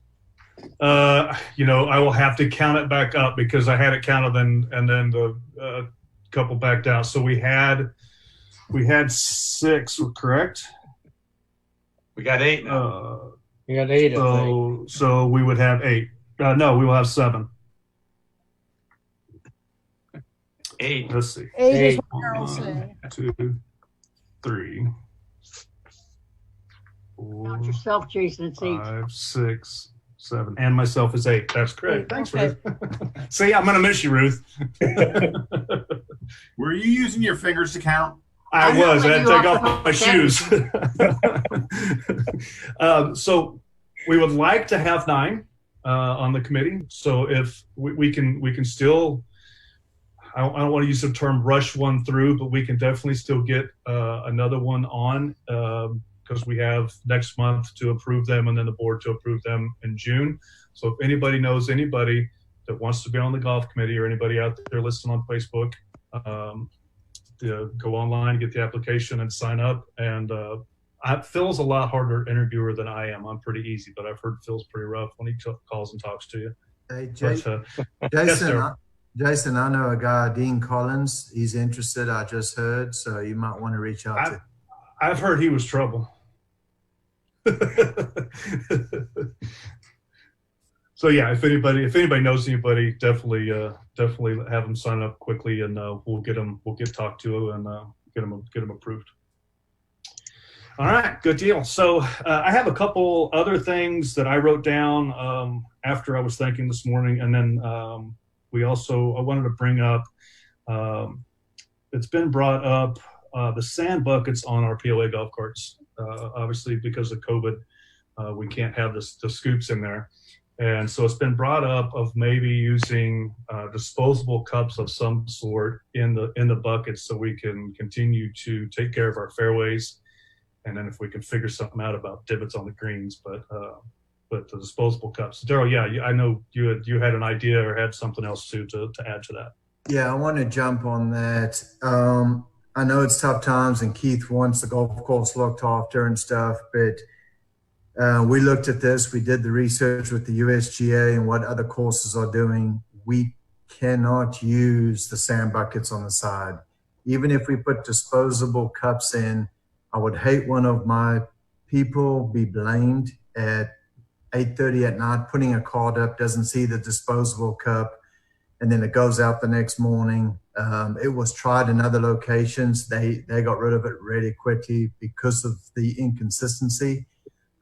I will have to count it back up because I had it counted and then the couple backed out. So we had 6, correct? We got 8 now. You got 8, I think. So we would have 8. No, we will have 7. 8. Let's see. 8 is what 1, Carol's saying. 2, 3, Count 4, yourself, Jason. It's 8. 5, 6, 7, and myself is 8. That's correct. Thanks, Okay. Ruth. See, I'm gonna miss you, Ruth. Were you using your fingers to count? I I know was. I when had to you take offer off my up shoes. So we would like to have 9 on the committee. So if we can still, I don't want to use the term rush one through, but we can definitely still get another one on because we have next month to approve them and then the board to approve them in June. So if anybody knows anybody that wants to be on the golf committee or anybody out there listening on Facebook, go online, get the application and sign up. And Phil's a lot harder interviewer than I am. I'm pretty easy, but I've heard Phil's pretty rough when he calls and talks to you. Hey, But, yes, sir. Jason, I know a guy, Dean Collins. He's interested. I just heard, so you might want to reach out to. I've heard he was trouble. So yeah, if anybody knows anybody, definitely have them sign up quickly, and we'll get talked to and get them approved. All right, good deal. So I have a couple other things that I wrote down after I was thinking this morning, and then I wanted to bring up. It's been brought up the sand buckets on our POA golf carts. Obviously, because of COVID, we can't have the scoops in there. And so it's been brought up of maybe using disposable cups of some sort in the buckets so we can continue to take care of our fairways. And then if we can figure something out about divots on the greens, but the disposable cups. Daryl, yeah, I know you had an idea or had something else to add to that. Yeah, I want to jump on that. I know it's tough times and Keith wants the golf course looked after and stuff, but we looked at this. We did the research with the USGA and what other courses are doing. We cannot use the sand buckets on the side. Even if we put disposable cups in, I would hate one of my people be blamed at 8:30 at night, putting a card up, doesn't see the disposable cup, and then it goes out the next morning. It was tried in other locations. They got rid of it really quickly because of the inconsistency.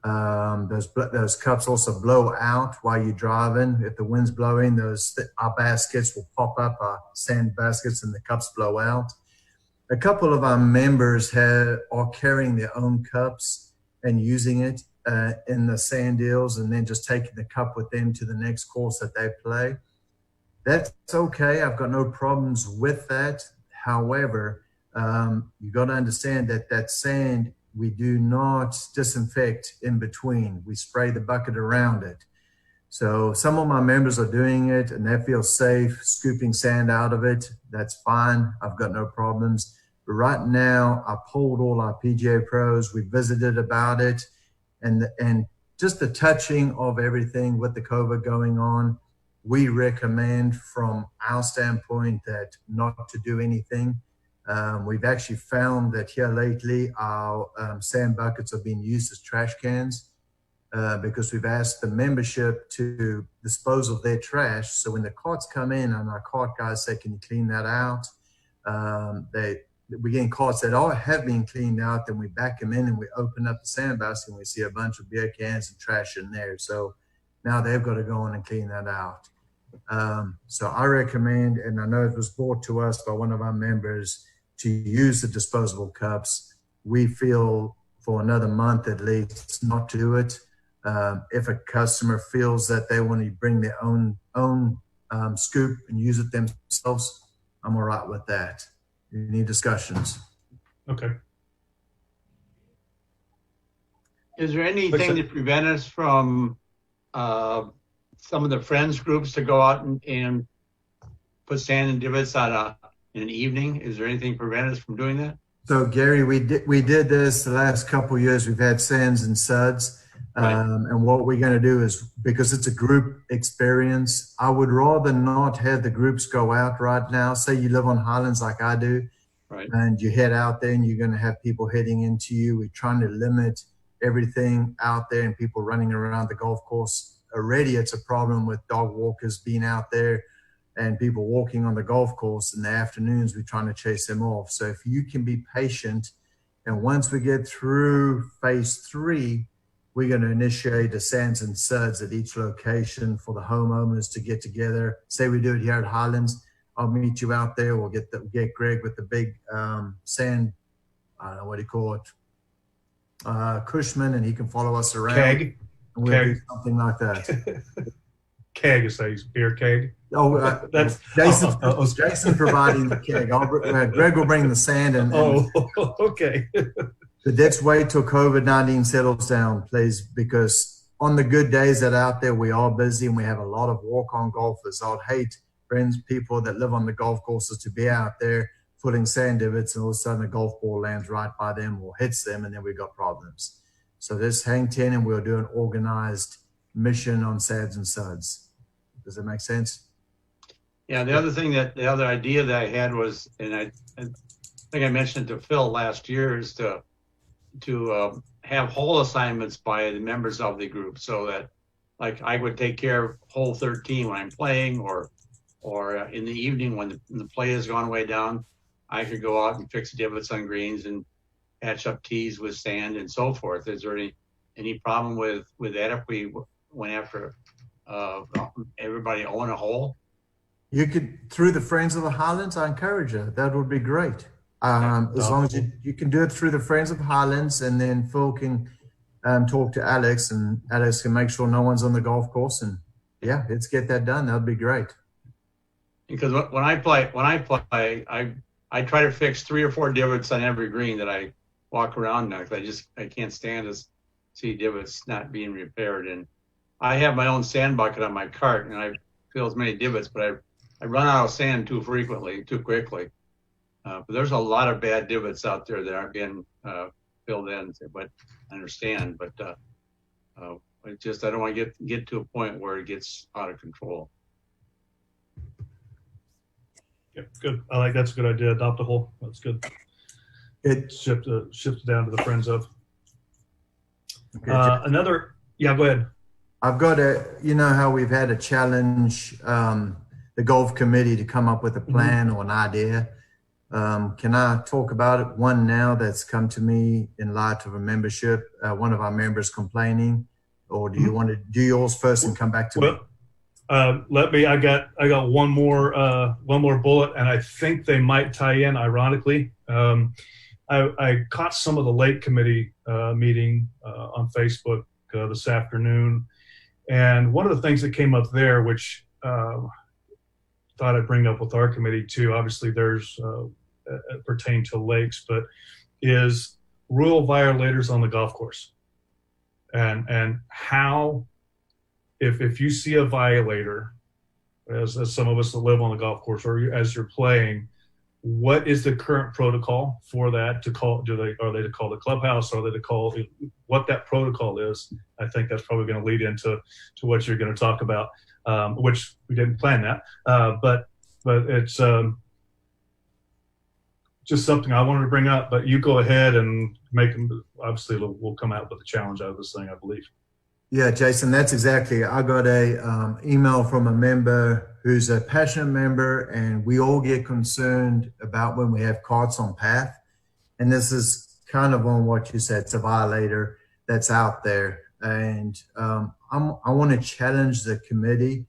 Those cups also blow out while you're driving. If the wind's blowing, our baskets will pop up, our sand baskets, and the cups blow out. A couple of our members are carrying their own cups and using it in the sand deals, and then just taking the cup with them to the next course that they play. That's okay. I've got no problems with that. However, you got to understand that sand, we do not disinfect in between. We spray the bucket around it. So some of my members are doing it and they feel safe scooping sand out of it. That's fine. I've got no problems. But right now, I polled all our PGA pros. We visited about it, and just the touching of everything with the COVID going on, we recommend from our standpoint that not to do anything. We've actually found that here lately, our sand buckets are being used as trash cans because we've asked the membership to dispose of their trash. So when the carts come in and our cart guys say, can you clean that out? We're getting carts that have been cleaned out, then we back them in and we open up the sand basket and we see a bunch of beer cans and trash in there. So now they've got to go in and clean that out. So I recommend, and I know it was brought to us by one of our members, to use the disposable cups. We feel for another month at least not to do it. If a customer feels that they want to bring their own scoop and use it themselves, I'm all right with that. Any discussions? Okay. Is there anything to prevent us from some of the friends groups to go out and put sand and divots on in an evening? Is there anything to prevent us from doing that? So Gary, we did this the last couple of years. We've had sands and suds. Right. And what we're going to do is, because it's a group experience, I would rather not have the groups go out right now. Say you live on Highlands like I do, right, and you head out there and you're going to have people heading into you. We're trying to limit everything out there and people running around the golf course. Already it's a problem with dog walkers being out there and people walking on the golf course in the afternoons. We're trying to chase them off. So if you can be patient, and once we get through phase 3, we're going to initiate the sands and suds at each location for the homeowners to get together. Say we do it here at Highlands. I'll meet you out there. We'll get Greg with the big sand, I don't know what do you call it, Cushman, and he can follow us around. Keg. And we'll do something like that. Keg, it says beer keg. Oh, that's Jason providing the keg. Greg will bring the sand and okay. But let's wait till COVID-19 settles down, please, because on the good days that out there, we are busy and we have a lot of walk-on golfers. I'd hate people that live on the golf courses to be out there putting sand divots and all of a sudden a golf ball lands right by them or hits them, and then we've got problems. So just hang 10 and we'll do an organized mission on sands and suds. Does that make sense? Yeah, the other idea that I had was, and I think I mentioned it to Phil last year, is to have hole assignments by the members of the group, so that, like, I would take care of hole 13 when I'm playing, or in the evening when the play has gone way down, I could go out and fix divots on greens and patch up tees with sand and so forth. Is there any problem with that if we went after everybody own a hole? You could, through the Friends of the Highlands, I encourage you. That would be great. As long as you can do it through the Friends of Highlands, and then Phil can talk to Alex, and Alex can make sure no one's on the golf course, and yeah, let's get that done. That would be great. Because when I play, I try to fix 3 or 4 divots on every green that I walk around now, because I can't stand to see divots not being repaired. And I have my own sand bucket on my cart, and I fill as many divots, but I run out of sand too quickly. But there's a lot of bad divots out there that aren't being filled in, but I understand. But I don't want to get to a point where it gets out of control. Yeah, good. I like that's a good idea. Adopt a hole. That's good. It shift it down to the friends of. Okay, Yeah, go ahead. I've got you know how we've had a challenge the golf committee to come up with a plan or an idea. Can I talk about it? One now that's come to me in light of a membership, one of our members complaining, or do you want to do yours first and come back to me? I got one more bullet, and I think they might tie in ironically. I caught some of the lake committee meeting on Facebook this afternoon, and one of the things that came up there, which thought I'd bring up with our committee too, obviously there's pertain to lakes, but is rule violators on the golf course, and how if you see a violator, as some of us that live on the golf course, or as you're playing, what is the current protocol for that? Are they to call the clubhouse? Are they to call what that protocol is? I think that's probably going to lead into what you're going to talk about, which we didn't plan that, but it's just something I wanted to bring up. But you go ahead and make them. Obviously, we'll come out with a challenge out of this thing, I believe. Yeah, Jason, that's exactly. I got a email from a member who's a passionate member, and we all get concerned about when we have carts on path. And this is kind of on what you said. It's a violator that's out there. And I want to challenge the committee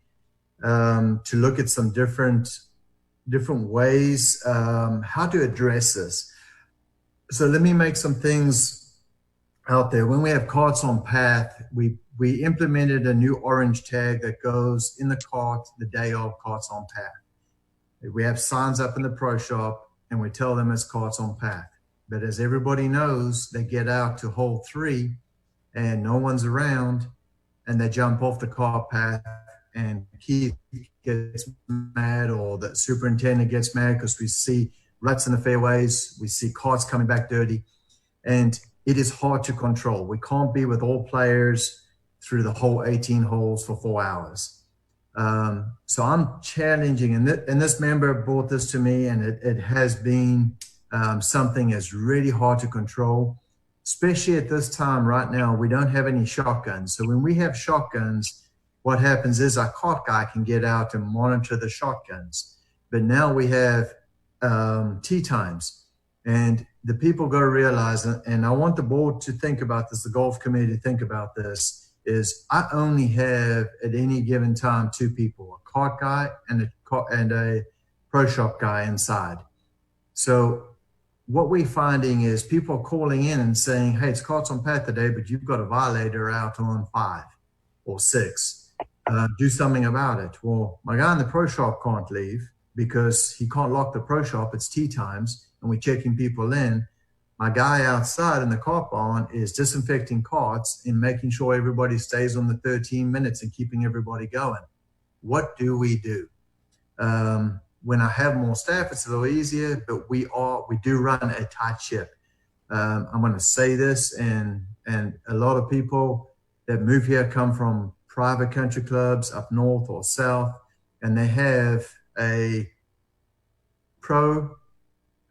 to look at some different ways how to address this. So let me make some things out there. When we have carts on path, we implemented a new orange tag that goes in the cart the day of carts on path. We have signs up in the pro shop, and we tell them it's carts on path. But as everybody knows, they get out to hole 3 and no one's around, and they jump off the cart path, and Keith gets mad, or the superintendent gets mad because we see ruts in the fairways, we see carts coming back dirty, and it is hard to control. We can't be with all players through the whole 18 holes for 4 hours. So I'm challenging, and this member brought this to me, and it has been something that's really hard to control, especially at this time right now. We don't have any shotguns. So when we have shotguns, what happens is our cart guy can get out and monitor the shotguns. But now we have tee times, and the people got to realize, and I want the board to think about this, the golf committee to think about this, is I only have at any given time 2 people, a cart guy and a pro shop guy inside. So what we're finding is people are calling in and saying, hey, it's carts on path today, but you've got a violator out on 5 or 6. Do something about it. Well, my guy in the pro shop can't leave because he can't lock the pro shop. It's tee times, and we're checking people in. My guy outside in the cart barn is disinfecting carts and making sure everybody stays on the 13 minutes and keeping everybody going. What do we do? When I have more staff, it's a little easier, but we do run a tight ship. I'm going to say this, and a lot of people that move here come from private country clubs up north or south, and they have a pro,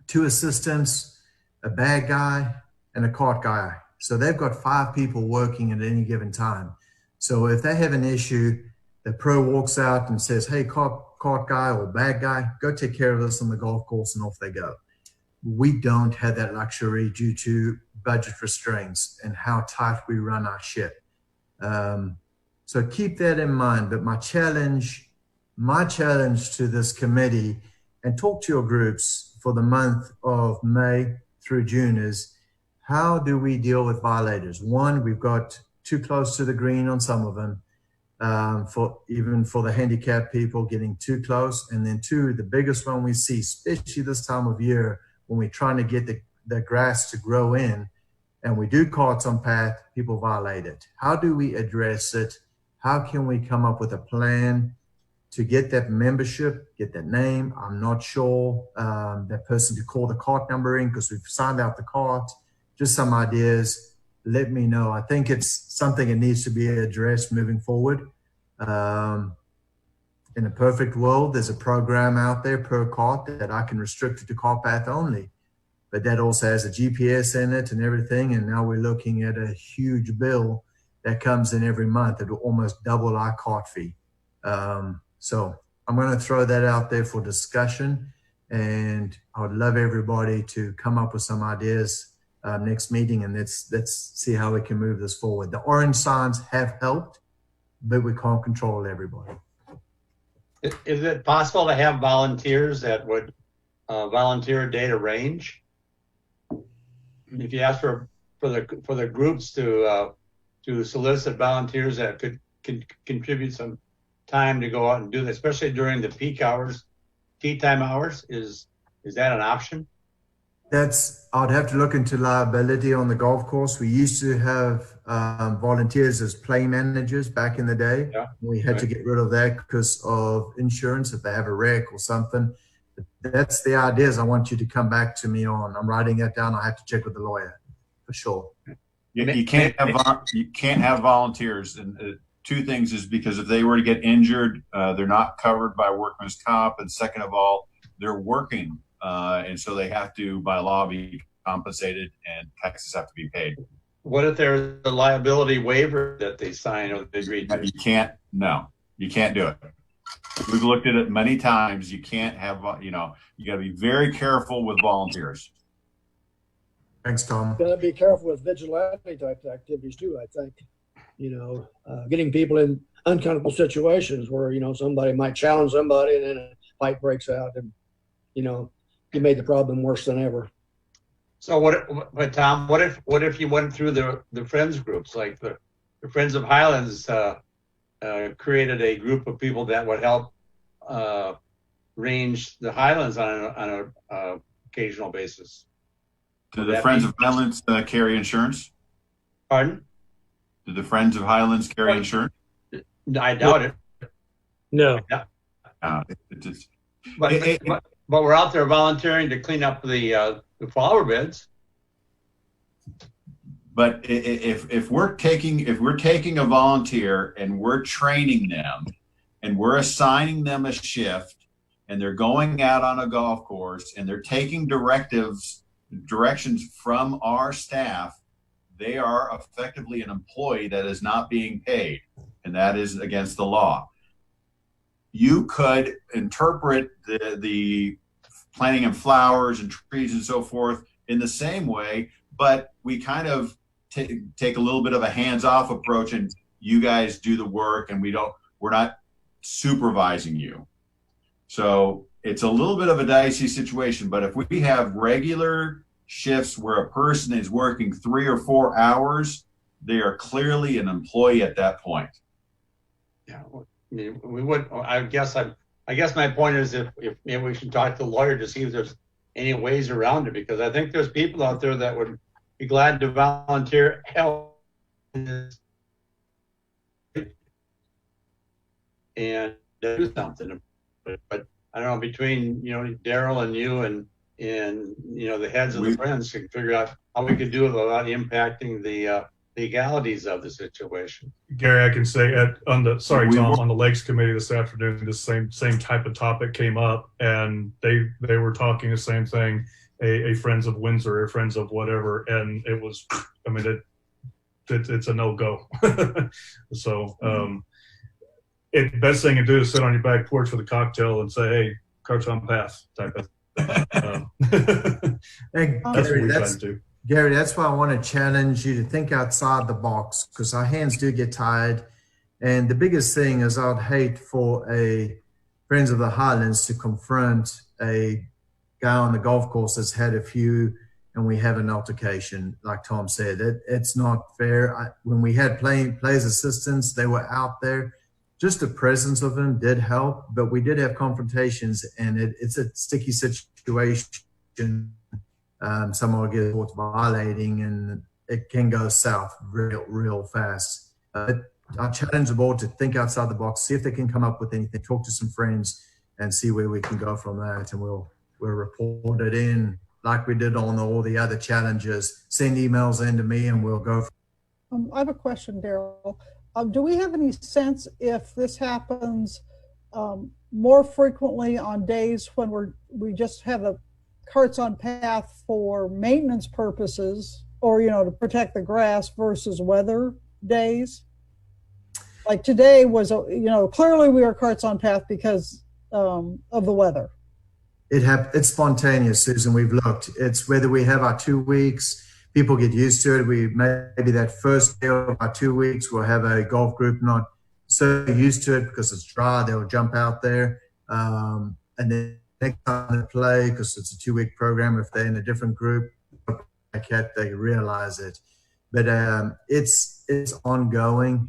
2 assistants, a bag guy, and a cart guy. So they've got 5 people working at any given time. So if they have an issue, the pro walks out and says, hey, cart guy or bag guy, go take care of this on the golf course, and off they go. We don't have that luxury due to budget restraints and how tight we run our ship. So keep that in mind. But my challenge to this committee, and talk to your groups for the month of May through June, is how do we deal with violators? 1, we've got too close to the green on some of them, for the handicapped people getting too close. And then 2, the biggest one we see, especially this time of year when we're trying to get the grass to grow in and we do carts on path, people violate it. How do we address it? How can we come up with a plan to get that membership, get that name? I'm not sure that person to call the cart number in because we've signed out the cart. Just some ideas. Let me know. I think it's something that needs to be addressed moving forward. In a perfect world, there's a program out there per cart that I can restrict it to cart path only, but that also has a GPS in it and everything. And now we're looking at a huge bill that comes in every month. It will almost double our cart fee. So I'm going to throw that out there for discussion. and I would love everybody to come up with some ideas next meeting, and let's see how we can move this forward. The orange signs have helped, but we can't control everybody. Is it possible to have volunteers that would volunteer a day to range? If you ask for the groups to solicit volunteers that could contribute some time to go out and do that, especially during the peak hours, tea time hours, is that an option? I'd have to look into liability on the golf course. We used to have volunteers as play managers back in the day. Yeah. We had to get rid of that because of insurance if they have a wreck or something. That's the ideas I want you to come back to me on. I'm writing that down. I have to check with the lawyer for sure. You can't have volunteers, and two things is because if they were to get injured, they're not covered by workman's comp, and second of all, they're working, and so they have to, by law, be compensated, and taxes have to be paid. What if there's a liability waiver that they sign or they agree to? You can't. No, you can't do it. We've looked at it many times. You can't have. You got to be very careful with volunteers. Thanks, Tom. Got to be careful with vigilante type activities too, I think. Getting people in uncomfortable situations where, somebody might challenge somebody and then a fight breaks out and, you made the problem worse than ever. So but Tom, what if you went through the friends groups, like the Friends of Highlands created a group of people that would help range the Highlands on an occasional basis? Do the Friends of Highlands carry insurance? Pardon? Do the Friends of Highlands carry insurance? I doubt it. No. But we're out there volunteering to clean up the flower beds. But if we're taking a volunteer and we're training them and we're assigning them a shift and they're going out on a golf course and they're taking directions from our staff, they are effectively an employee that is not being paid, and that is against the law. You could interpret the planting of flowers and trees and so forth in the same way, but we kind of take a little bit of a hands-off approach, and you guys do the work, and we're not supervising you. So it's a little bit of a dicey situation, but if we have regular shifts where a person is working 3 or 4 hours, they are clearly an employee at that point. Yeah, we would. I guess my point is if maybe we should talk to the lawyer to see if there's any ways around it, because I think there's people out there that would be glad to volunteer help and do something. But I don't know, between Daryl and you and the heads of the Friends can figure out how we could do it without impacting the legalities of the situation. Gary, I can say on the Lakes Committee this afternoon, the same type of topic came up, and they were talking the same thing, a Friends of Windsor, a Friends of whatever, and it was, it's a no-go. So the best thing to do is sit on your back porch with a cocktail and say, hey, carts on path type of Hey, that's what we try to do. Gary, that's why I want to challenge you to think outside the box, because our hands do get tired. And the biggest thing is I'd hate for a Friends of the Highlands to confront a guy on the golf course that's had a few and we have an altercation, like Tom said. It's not fair. When we had players assistants, they were out there. Just the presence of them did help, but we did have confrontations, and it's a sticky situation. Someone will get caught violating, and it can go south real fast. I challenge the board to think outside the box, see if they can come up with anything, talk to some friends, and see where we can go from that. And we'll report it in like we did on all the other challenges. Send emails in to me, and we'll go. I have a question, Daryl. Do we have any sense if this happens more frequently on days when we just have the carts on path for maintenance purposes, or to protect the grass, versus weather days? Like today was clearly we were carts on path because of the weather. It's spontaneous, Susan. We've looked. It's whether we have our 2 weeks, people get used to it. We maybe that first day of our 2 weeks, we'll have a golf group not so used to it because it's dry, they'll jump out there. And then next time they play, because it's a 2 week program, if they're in a different group, they realize it. But it's ongoing.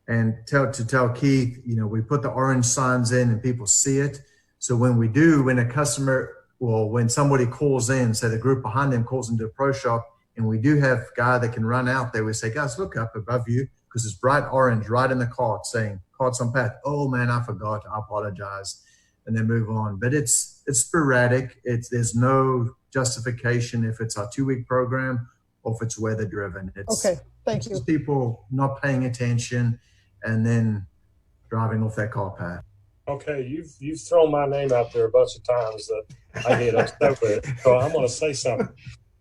And to tell Keith, we put the orange signs in and people see it. So when a customer or when somebody calls in, say the group behind them calls into a pro shop, and we do have a guy that can run out there, we say, guys, look up above you, because it's bright orange right in the cart saying, cart's on path. Oh man, I forgot, I apologize. And then move on. But it's sporadic. There's no justification if it's our 2 week program or if it's weather driven. Okay, thank you. People not paying attention and then driving off that cart path. Okay, you've thrown my name out there a bunch of times that I get upset with. So I'm going to say something.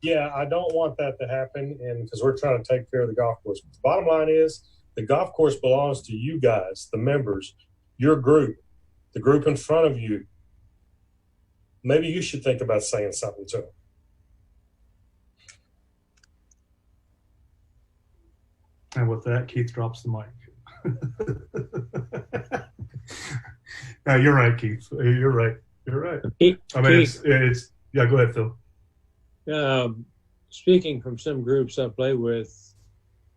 Yeah, I don't want that to happen, and because we're trying to take care of the golf course. The bottom line is the golf course belongs to you guys, the members, your group, the group in front of you. Maybe you should think about saying something to them. And with that, Keith drops the mic. No, you're right, Keith. You're right. I mean, it's yeah. Go ahead, Phil. Speaking from some groups I play with,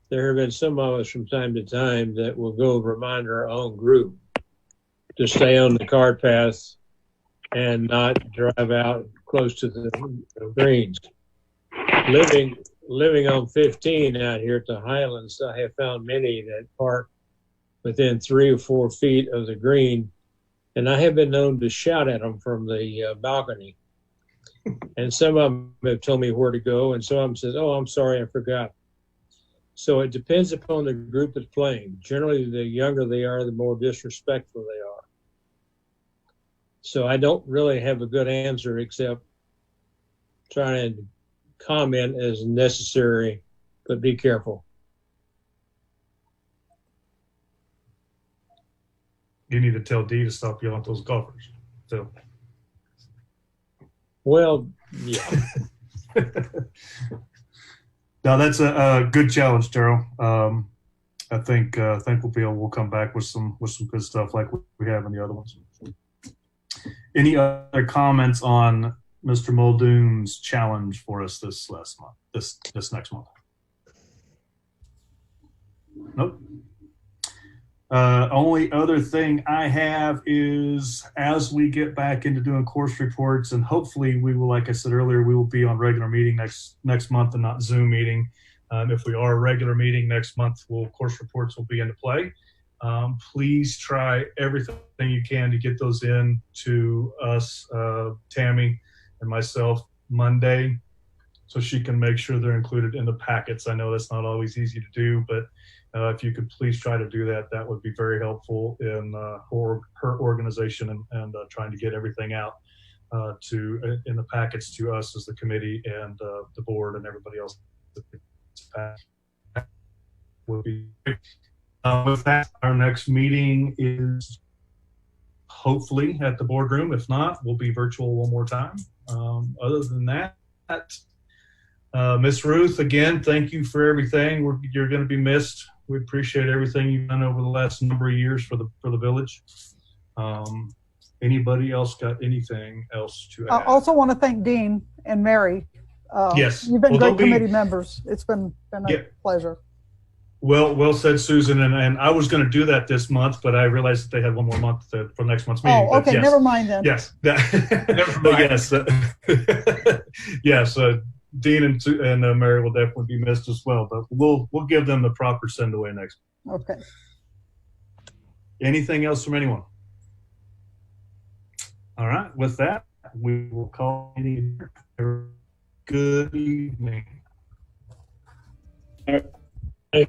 there have been some of us from time to time that will go remind our own group to stay on the cart path and not drive out close to the greens. Living on 15 out here at the Highlands, I have found many that park within 3 or 4 feet of the green, and I have been known to shout at them from the balcony. And some of them have told me where to go, and some of them says, "Oh, I'm sorry, I forgot." So it depends upon the group that's playing. Generally, the younger they are, the more disrespectful they are. So I don't really have a good answer except trying to comment as necessary, but be careful. You need to tell Dee to stop yelling at those golfers. So. Well, yeah. Now that's a good challenge, Daryl. I think we'll come back with some good stuff like we have in the other ones. Any other comments on Mr. Muldoon's challenge for us this next month? Nope. Only other thing I have is as we get back into doing course reports, and hopefully we will, like I said earlier, we will be on regular meeting next month and not Zoom meeting. If we are a regular meeting next month, course reports will be into play. Please try everything you can to get those in to us, Tammy and myself, Monday, so she can make sure they're included in the packets. I know that's not always easy to do, but if you could please try to do that, that would be very helpful in her organization and trying to get everything out in the packets to us as the committee and the board and everybody else. Would be great. With that, our next meeting is hopefully at the boardroom. If not, we'll be virtual one more time. Other than that, Miss Ruth, again, thank you for everything. You're going to be missed. We appreciate everything you've done over the last number of years for the village. Anybody else got anything else to add? I also want to thank Dean and Mary. Yes. You've been great committee members. It's been a pleasure. Well said, Susan. And I was going to do that this month, but I realized that they had one more month for next month's meeting. Oh, okay. Yes. Never mind then. Yes. Never mind. Yes. Dean and Mary will definitely be missed as well, but we'll give them the proper send away next. Okay. Anything else from anyone? All right. With that, we will call it a good evening. All right.